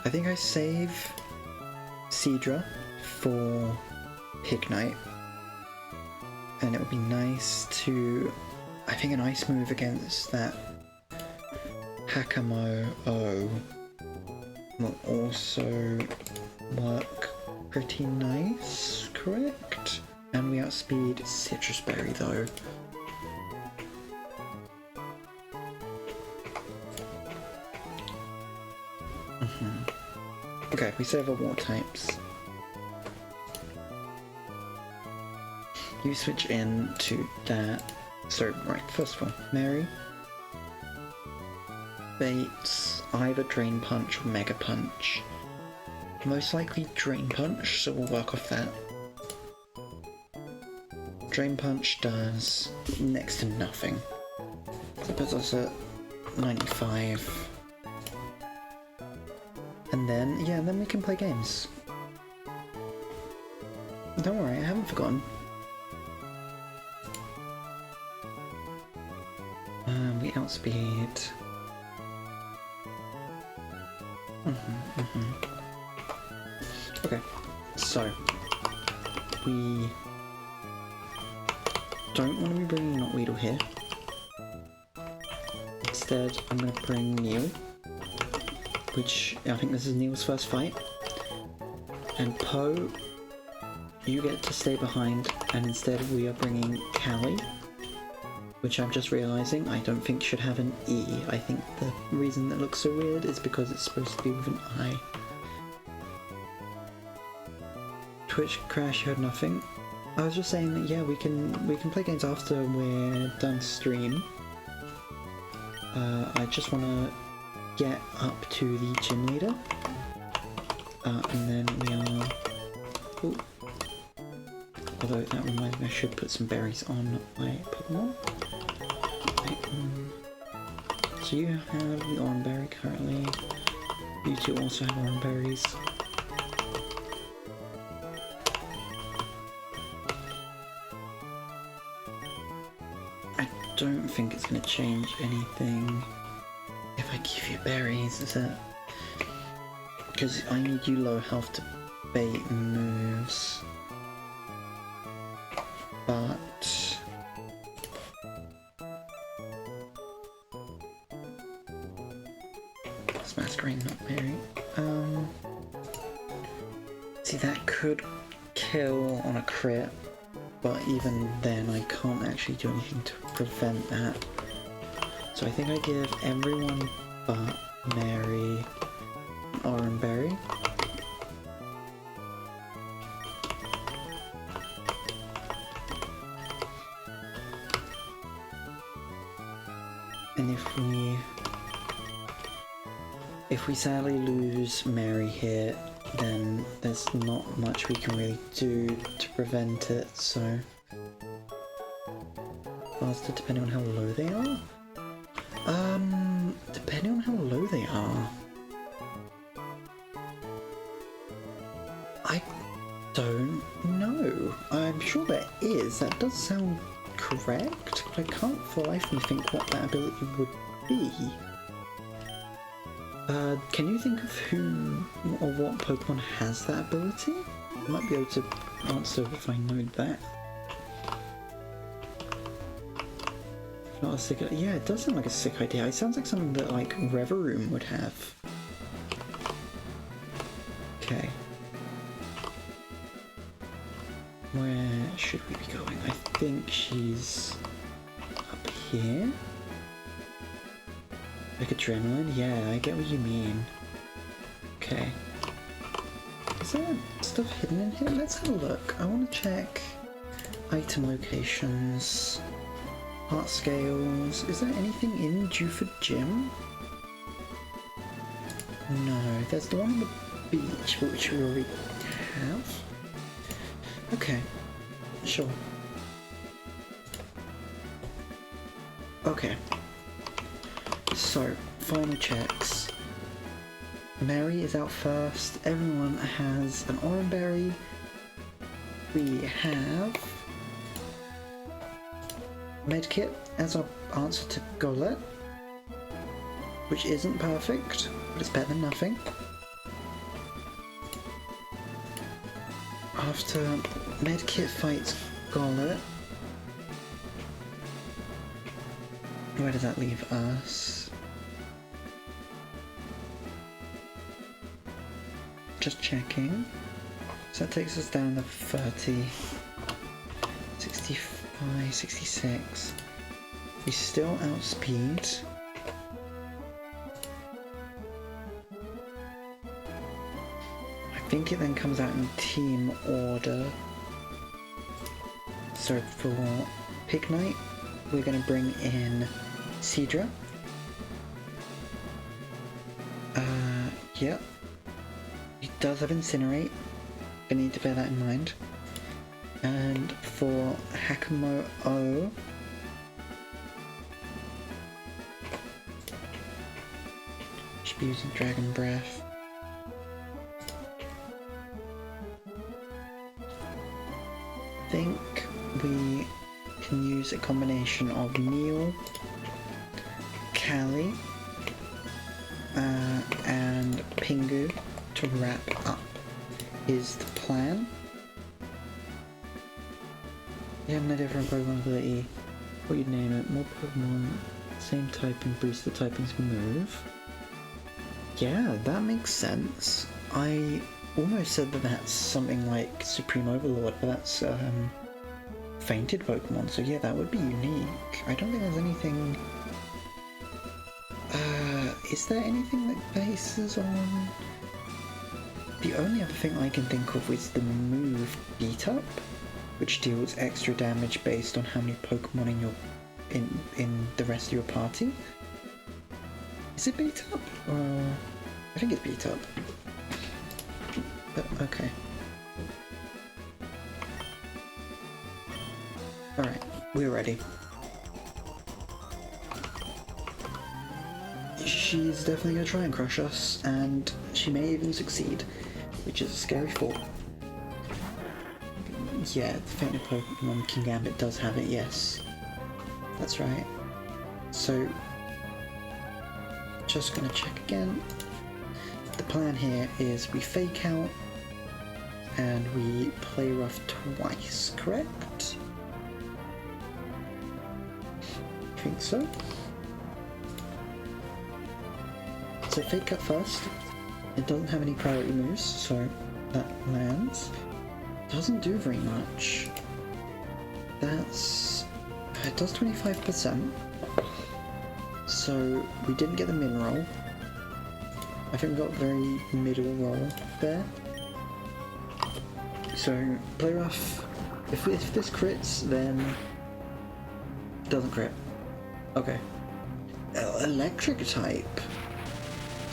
I think I save Seadra for Pignite. And it would be nice to... I think an ice move against that Hakamo O will also work pretty nice, correct? And we outspeed Citrus Berry though. Okay, we save our war types. You switch in to that. So, right, first of all, Mary baits either Drain Punch or Mega Punch. Most likely Drain Punch, so we'll work off that. Drain Punch does next to nothing. That puts us at 95. And then, yeah, then we can play games. Don't worry, I haven't forgotten. We outspeed. Okay, so we don't want to be bringing Knotweedle here. Instead, I'm going to bring Neil, which I think this is Neil's first fight. And Poe, you get to stay behind, and instead we are bringing Callie, which I'm just realising I don't think should have an E. I think the reason that looks so weird is because it's supposed to be with an I. Twitch crash, you heard nothing. I was just saying that yeah, we can play games after we're done stream. I just want to get up to the gym leader, and then we are. Ooh. Although that reminds me, I should put some berries on my Pokemon. So you have the orange berry currently. You two also have orange berries. I don't think it's going to change anything if I give you berries, is it? Because I need you low health to bait moves. But Masquerade, not berry. See, that could kill on a crit, but even then I can't actually do anything to prevent that. So I think I give everyone but Mary orange berry. And if we sadly lose Mary here, then there's not much we can really do to prevent it, so faster depending on how low they are? Depending on how low they are. I don't know. I'm sure there is. That does sound correct, but I can't for the life of me think what that ability would be. Can you think of who or what Pokemon has that ability? I might be able to answer if I know that. Not a sick idea. Yeah, it does sound like a sick idea. It sounds like something that like Reveroom would have. Okay. Where should we be going? I think she's up here. Like adrenaline? Yeah, I get what you mean. Okay. Is there stuff hidden in here? Let's have a look. I want to check item locations, heart scales. Is there anything in Dewford Gym? No, there's the one on the beach, which we already have. Okay, sure. Okay. So, final checks. Mary is out first. Everyone has an orange berry. We have Medkit as our answer to Golett, which isn't perfect, but it's better than nothing. After Medkit fights Golett, where does that leave us? Just checking. So that takes us down to 30, 65, 66. We still outspeed. I think it then comes out in team order. So for Pignite, we're going to bring in Seadra. Yep. He does have Incinerate. I need to bear that in mind. And for Hakamo-O, should be using Dragon Breath. I think we can use a combination of Neil, Callie, and Pingu to wrap up is the plan. You have no different Pokemon ability. What you'd name it? More Pokemon, same typing, boost the typing's move. Yeah, that makes sense. I almost said that that's something like Supreme Overlord, but that's fainted Pokemon, so yeah, that would be unique. I don't think there's anything... is there anything that bases on... The only other thing I can think of is the move Beat Up, which deals extra damage based on how many Pokemon in your in the rest of your party. Is it Beat Up? I think it's Beat Up. But okay. Alright, we're ready. She's definitely gonna try and crush us, and she may even succeed, which is a scary thought. Yeah, the fainted Pokemon King Gambit does have it, yes. That's right. So, just gonna check again. The plan here is we fake out and we play rough twice, correct? I think so. So fake out first. It doesn't have any priority moves, so that lands. Doesn't do very much. That's... it does 25%. So we didn't get the min roll. I think we got very middle roll there. So play rough. If this crits, then it doesn't crit. Okay. Electric type.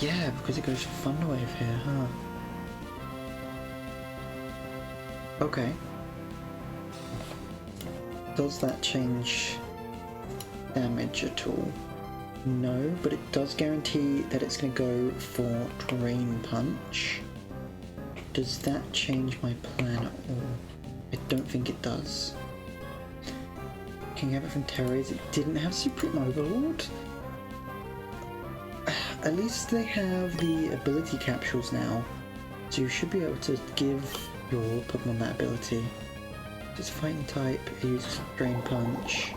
Yeah, because it goes for Thunder Wave here, huh? Okay. Does that change damage at all? No, but it does guarantee that it's going to go for Drain Punch. Does that change my plan at all? I don't think it does. Can you have it from Terrorize? It didn't have Supreme Overlord? At least they have the ability capsules now, so you should be able to give your Pokemon that ability. Just fighting type, use Drain Punch.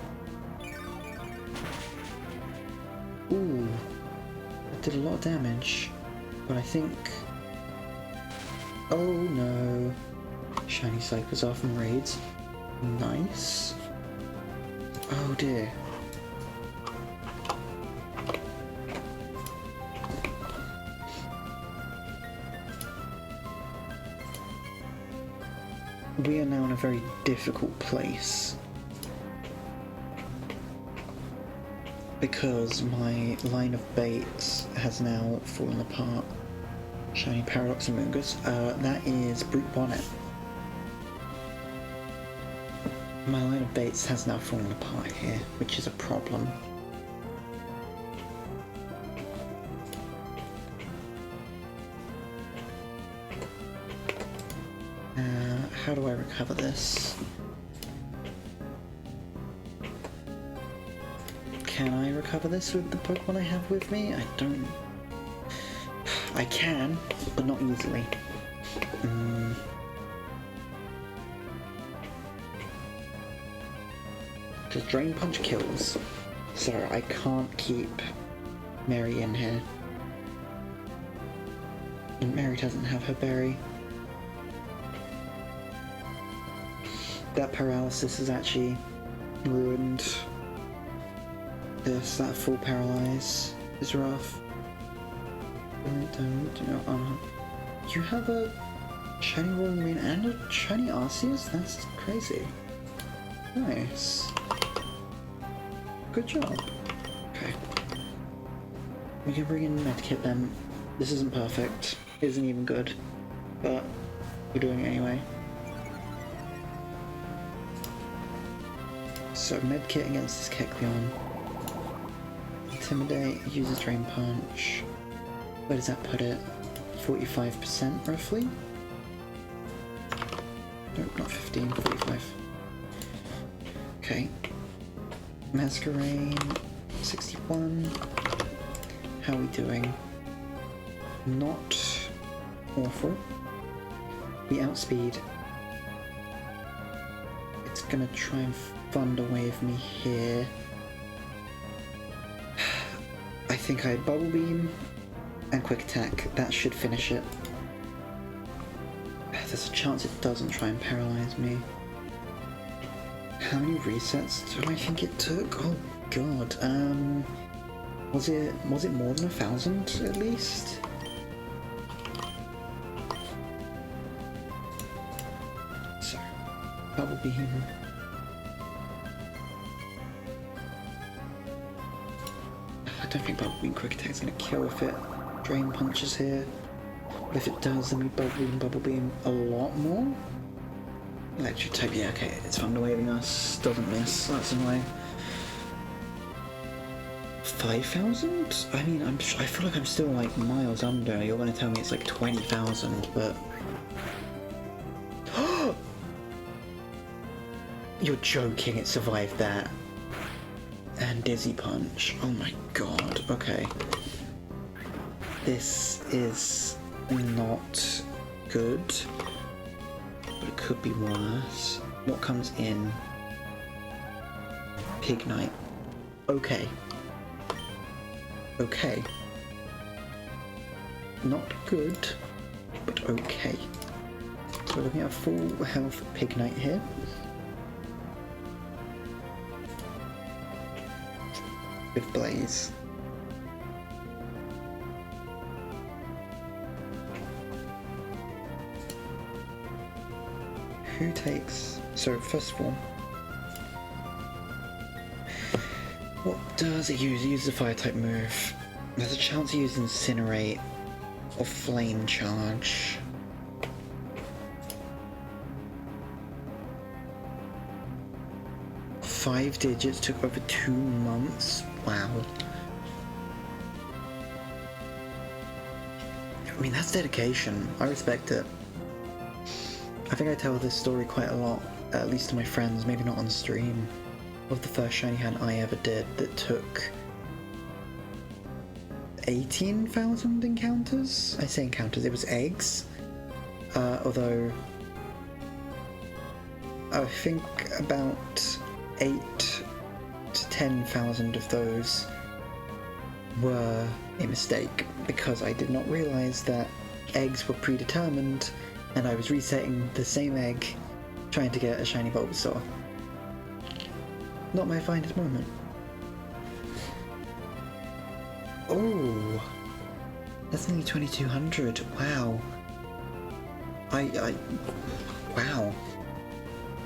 Ooh, that did a lot of damage, but I think... oh no. Shiny Cyclizar from Raids. Nice. Oh dear. We are now in a very difficult place because my line of baits has now fallen apart. Shiny Paradox Amoonguss. That is Brute Bonnet. My line of baits has now fallen apart here, which is a problem. How do I recover this? Can I recover this with the Pokemon I have with me? I don't... I can, but not easily. Because Drain Punch kills, so I can't keep Mary in here. And Mary doesn't have her berry. That paralysis has actually ruined this. That full paralyze is rough. You have a shiny Roaring Rain and a shiny Arceus? That's crazy. Nice. Good job. Okay. We can bring in Medkit then. This isn't perfect. It isn't even good. But we're doing it anyway. So medkit against this Kecleon. Intimidate, uses Drain Punch. Where does that put it? 45% roughly? Nope, not 15, 45. Okay. Masquerade, 61. How are we doing? Not awful. We outspeed. It's gonna try and fund away with me here. I think I had Bubble Beam and Quick Attack. That should finish it. There's a chance it doesn't try and paralyze me. How many resets do I think it took? Oh god. Was it more than 1,000 at least? So, Bubble Beam. I don't think Bubble Beam Quick Attack's gonna kill if it Drain Punches here. But if it does, then we Bubble Beam a lot more. Electric type, yeah, okay, it's Thunder Waving us, doesn't miss, that's annoying. 5,000? I mean, I feel like I'm still like miles under. You're gonna tell me it's like 20,000, but... You're joking, it survived that. And Dizzy Punch, oh my god, okay. This is not good, but it could be worse. What comes in? Pignite. Okay. Okay. Not good, but okay. So we're looking at a full health Pignite here. With Blaze. Who takes... So, first of all, what does it use? It uses a fire type move. There's a chance to use Incinerate or Flame Charge. Five digits, took over 2 months. Wow. I mean, that's dedication. I respect it. I think I tell this story quite a lot, at least to my friends, maybe not on stream, of the first shiny hunt I ever did that took 18,000 encounters? I say encounters, it was eggs. Although I think about 8 to 10,000 of those were a mistake because I did not realize that eggs were predetermined and I was resetting the same egg trying to get a shiny Bulbasaur. Not my finest moment. Oh, that's nearly 2,200. Wow. Wow.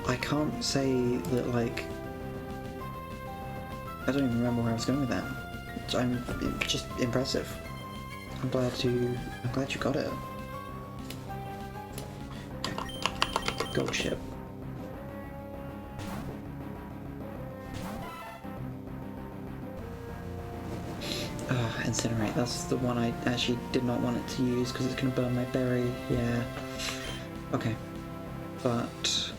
I can't say that, like, I don't even remember where I was going with that. I'm just impressive. I'm glad you got it. Gold ship. Incinerate. That's the one I actually did not want it to use because it's going to burn my berry. Yeah. Okay. But...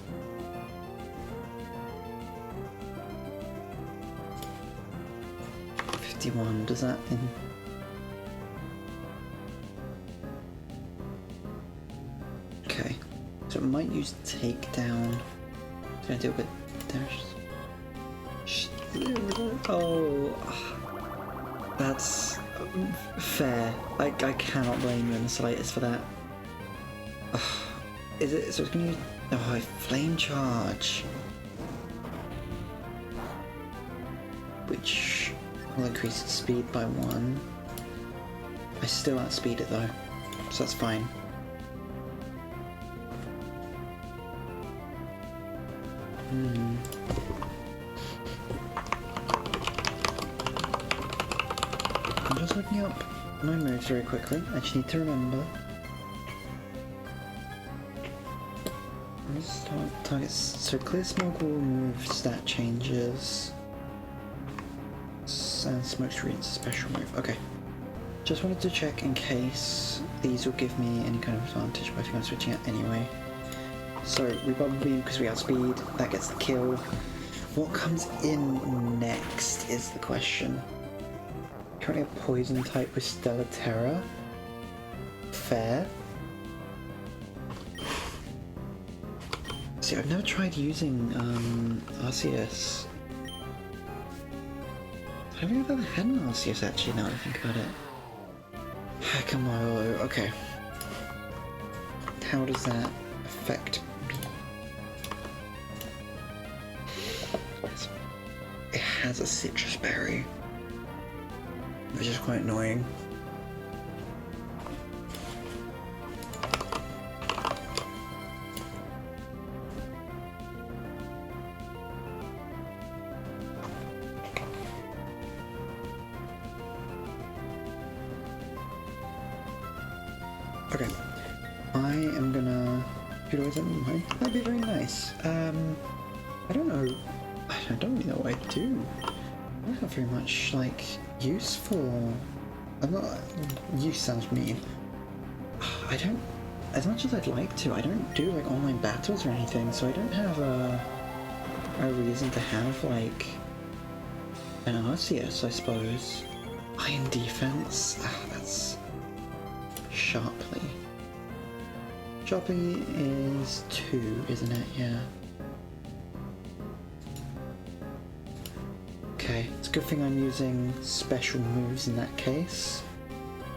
does that in... Okay, so it might use takedown. It's gonna do a bit damage. Oh, that's fair. I cannot blame you in the slightest for that. Is it? So it's gonna use... Oh, flame charge, which will increase its speed by 1. I still outspeed it though, so that's fine. I'm just looking up my moves very quickly. I just need to remember. Targets. So clear smoke will remove stat changes. And smoke screen's special move. Okay. Just wanted to check in case these will give me any kind of advantage, but I think I'm switching it anyway. So we probably, because we outspeed, that gets the kill. What comes in next is the question. Currently a poison type with Stellar Terror. Fair. See, I've never tried using RCS. I don't think I've ever had an RCS actually, now that I think about it. Come on, okay. How does that affect me? It has a citrus berry, which is quite annoying. Okay, I am gonna utilize that anyway. That'd be very nice. I don't know. I don't really know what I do. I don't have very much like use for. I'm not. Use sounds mean. I don't. As much as I'd like to, I don't do like online battles or anything, so I don't have a reason to have like an RCS, I suppose. Iron defense. That's. Sharply. Sharply is 2, isn't it? Yeah. Okay, it's a good thing I'm using special moves in that case.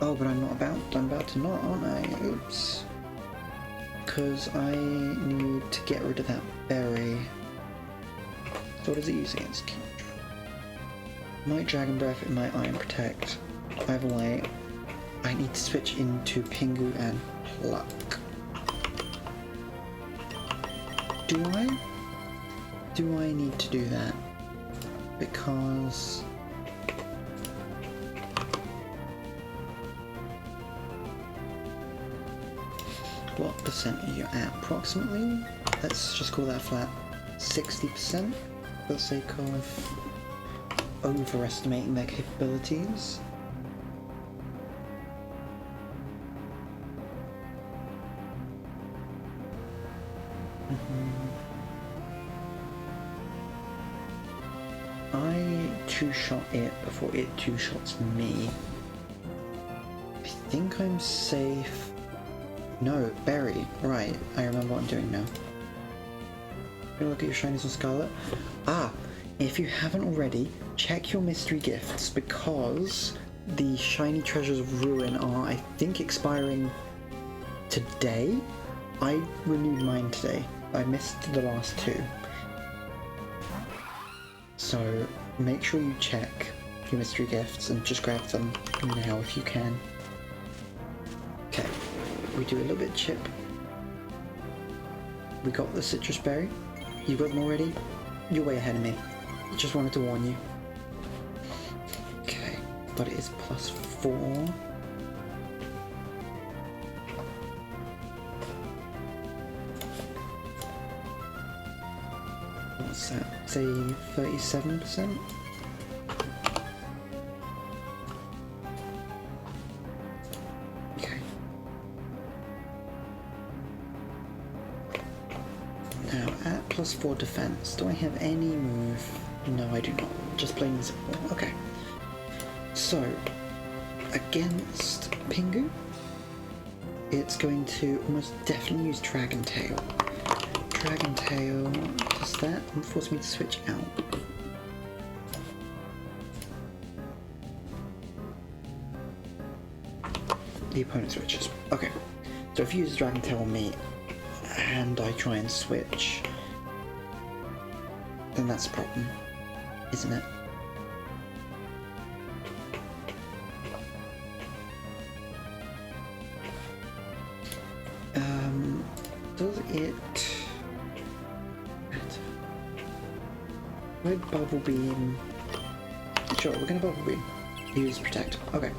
Oh, but I'm about to not, aren't I? Oops. Because I need to get rid of that berry. So what does it use against King? Might Dragon Breath, it might Iron Protect. Either way, I need to switch into Pingu and Pluck. Do I need to do that? Because what percent are you at? Approximately? Let's just call that flat 60% for the sake of overestimating their capabilities. I two-shot it before it two-shots me. I think I'm safe. No, berry. Right, I remember what I'm doing now. Gonna look at your shinies on Scarlet. If you haven't already, check your mystery gifts because the shiny treasures of Ruin are, I think, expiring today. I renewed mine today. I missed the last 2. So make sure you check your mystery gifts and just grab them now if you can. Okay, we do a little bit of chip. We got the citrus berry. You got them already? You're way ahead of me. Just wanted to warn you. Okay, but it is +4. What's that? Say 37%? Okay. Now, at +4 defense, do I have any move? No, I do not. Just plain and simple. Okay. So, against Pingu, it's going to almost definitely use Dragon Tail. Dragon Tail does that and force me to switch out. The opponent switches. Okay. So if you use Dragon Tail on me and I try and switch, then that's a problem, isn't it? Does it... Red Bubble Beam... Sure, we're gonna Bubble Beam. Use Protect. Okay.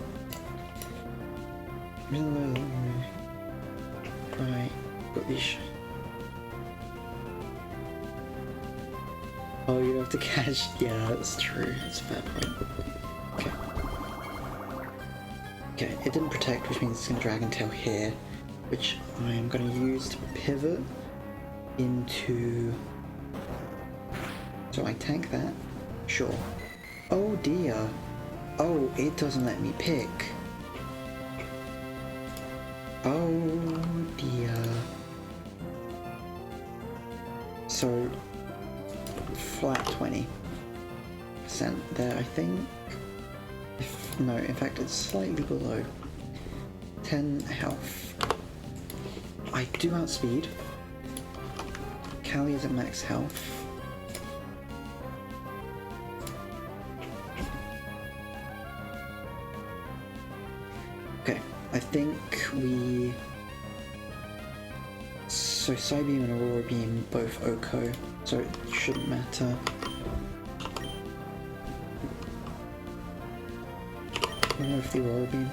Right. Got these... Oh, you have to catch. Yeah, that's true. That's a fair point. Okay. Okay, it didn't protect, which means it's going to drag until here, which I am going to use to pivot into. So I tank that. Sure. Oh dear. Oh, it doesn't let me pick. Oh dear. So flat 20% there, I think. No, in fact it's slightly below. 10 health. I do outspeed. Callie is at max health. Okay, I think we... So Psybeam and Aurora Beam both OHKO, so it shouldn't matter. I don't know if the Aurora Beam,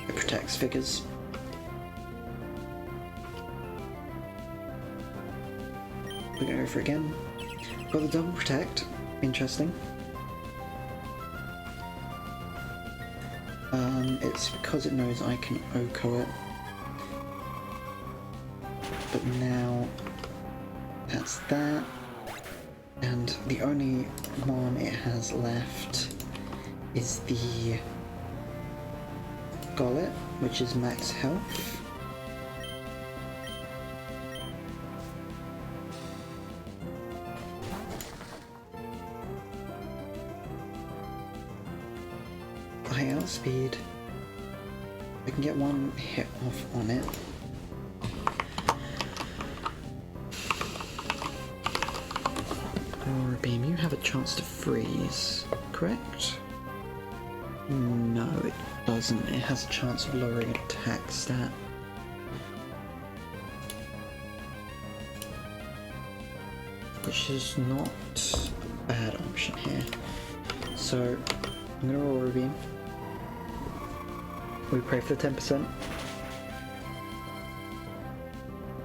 it protects figures. We're gonna go for it again. Got the double protect, interesting. It's because it knows I can OHKO it. But now that's that. And the only one it has left is the Gollet, which is max health. I outspeed. I can get one hit off on it. Aurora Beam, you have a chance to freeze, correct? No, it doesn't. It has a chance of lowering attack stat. Which is not a bad option here. So, I'm gonna Aurora Beam. We pray for the 10%.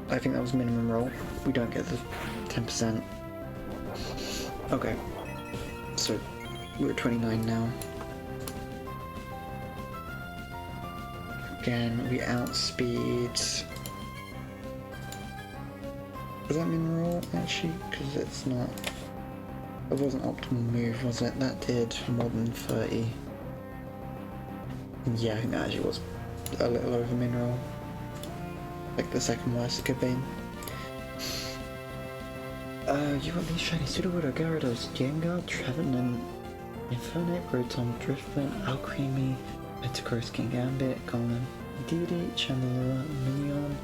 I think that was minimum roll. We don't get the 10%. Okay. So, we're at 29 now. Again, we outspeed. Does that mean roll actually? Because it's not. It wasn't optimal move, was it? That did more than 30. Yeah, I think that actually was a little over mineral. Like the second worst it could be. You got these shiny Sudowoodo, Gyarados, Gengar, Trevenant, Infernape, Rotom, Driftbloom, Alcremie, Metagross, Kingambit, Golem, Dedede, Chandelure, Minion,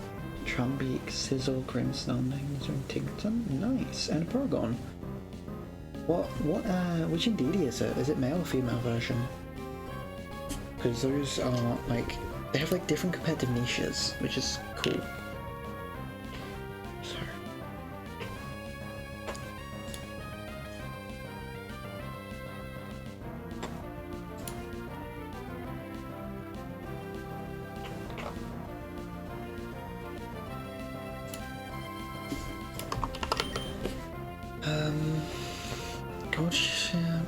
Trumbeak, Sizzle, Grimmsnarl, Magnezone, Tington, nice, and a Paragon. Which Indeedee is it? Is it male or female version? Because those are like, they have like different competitive niches, which is cool. So. Gosh, yeah.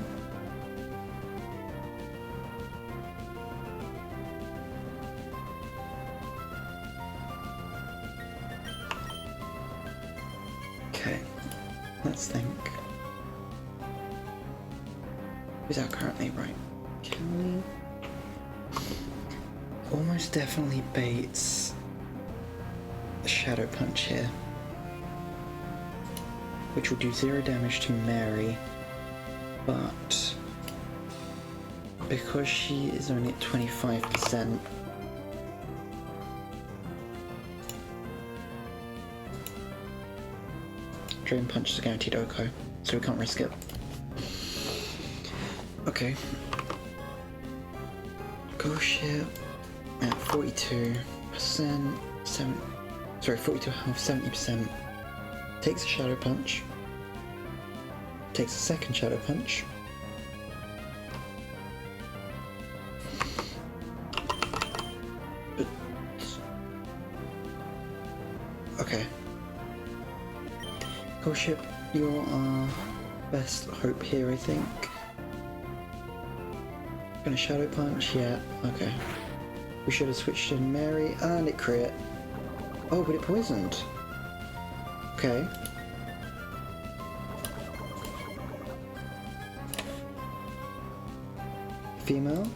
Okay, let's think. Who's out currently? Right. Kelly almost definitely baits the Shadow Punch here, which will do 0 damage to Mary, but because she is only at 25%, Drain Punch is a guaranteed OHKO, so we can't risk it. Okay. Ghost Ship at 42%, 42 health, 70%. Takes a Shadow Punch. Takes a second Shadow Punch. Okay. Ghost Ship, you are best hope here, I think. Gonna Shadow Punch? Yeah, okay. We should have switched in Mary, and it crit. Oh, but it poisoned. Okay. Female?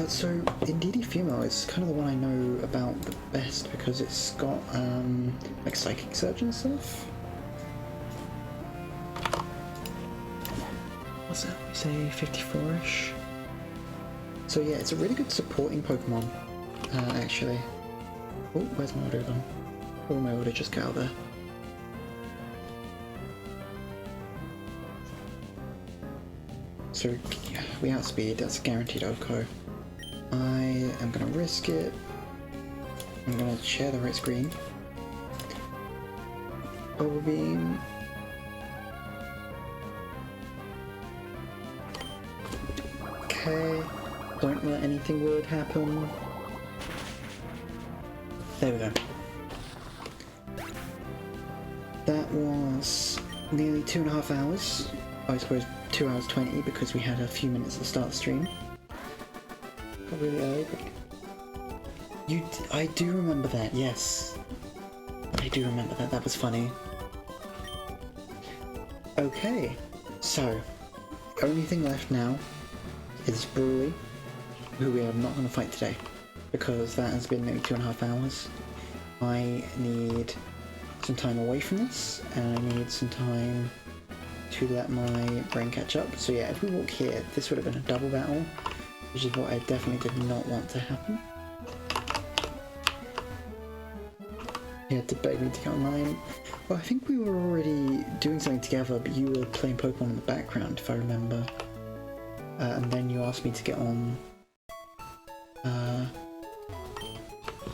So Indeedee Female is kind of the one I know about the best because it's got like Psychic Surge and stuff. What's that? We say 54-ish? So yeah, it's a really good supporting Pokemon, actually. Oh, where's my auto gone? Oh, my auto just got out there. So we outspeed, that's a guaranteed OHKO. I am gonna risk it. I'm gonna share the right screen. Bubble Beam. Okay. Don't let anything weird happen. There we go. That was nearly 2.5 hours. I suppose 2 hours 20 because we had a few minutes to start the stream. Got really early, but I do remember that, yes. I do remember that, that was funny. Okay, so, only thing left now is Brawly, who we are not going to fight today, because that has been maybe 2.5 hours. I need some time away from this, and I need some time to let my brain catch up. So yeah, if we walk here, this would have been a double battle, which is what I definitely did not want to happen. You had to beg me to get online. Well, I think we were already doing something together, but you were playing Pokemon in the background, if I remember. And then you asked me to get on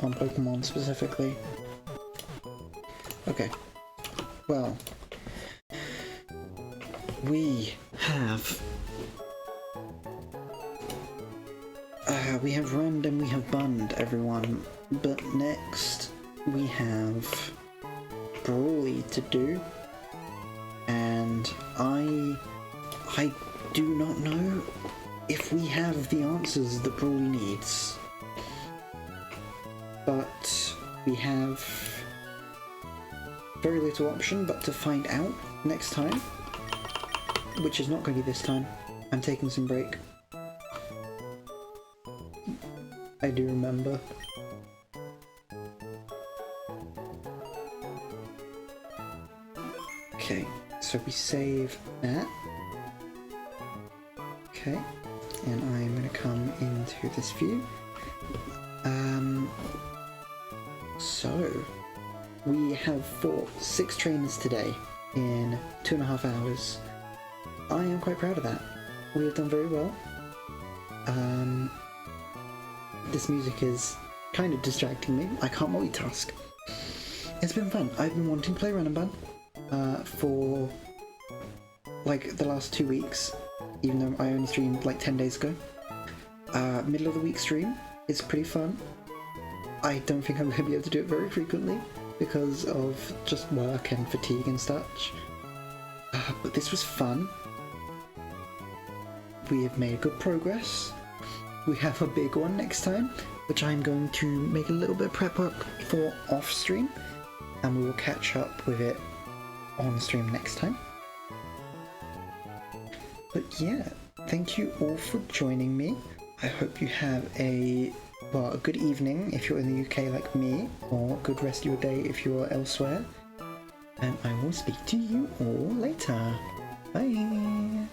Pokemon specifically. Okay. Well, we have runned and we have bunned, everyone, but next we have Brawly to do, and I do not know if we have the answers that Brawly needs, but we have very little option but to find out next time, which is not going to be this time. I'm taking some break. I do remember. Okay, so we save that. Okay, and I'm going to come into this view. So we have fought 6 trainers today in 2.5 hours. I am quite proud of that. We have done very well. This music is kind of distracting me. I can't multitask. It's been fun. I've been wanting to play Run Bun for like the last 2 weeks, even though I only streamed like 10 days ago. Middle of the week stream is pretty fun. I don't think I'm going to be able to do it very frequently because of just work and fatigue and such. But this was fun. We have made good progress. We have a big one next time, which I'm going to make a little bit of prep work for off stream, and we will catch up with it on stream next time. But yeah, thank you all for joining me. I hope you have a good evening if you're in the UK like me, or a good rest of your day if you're elsewhere. And I will speak to you all later. Bye!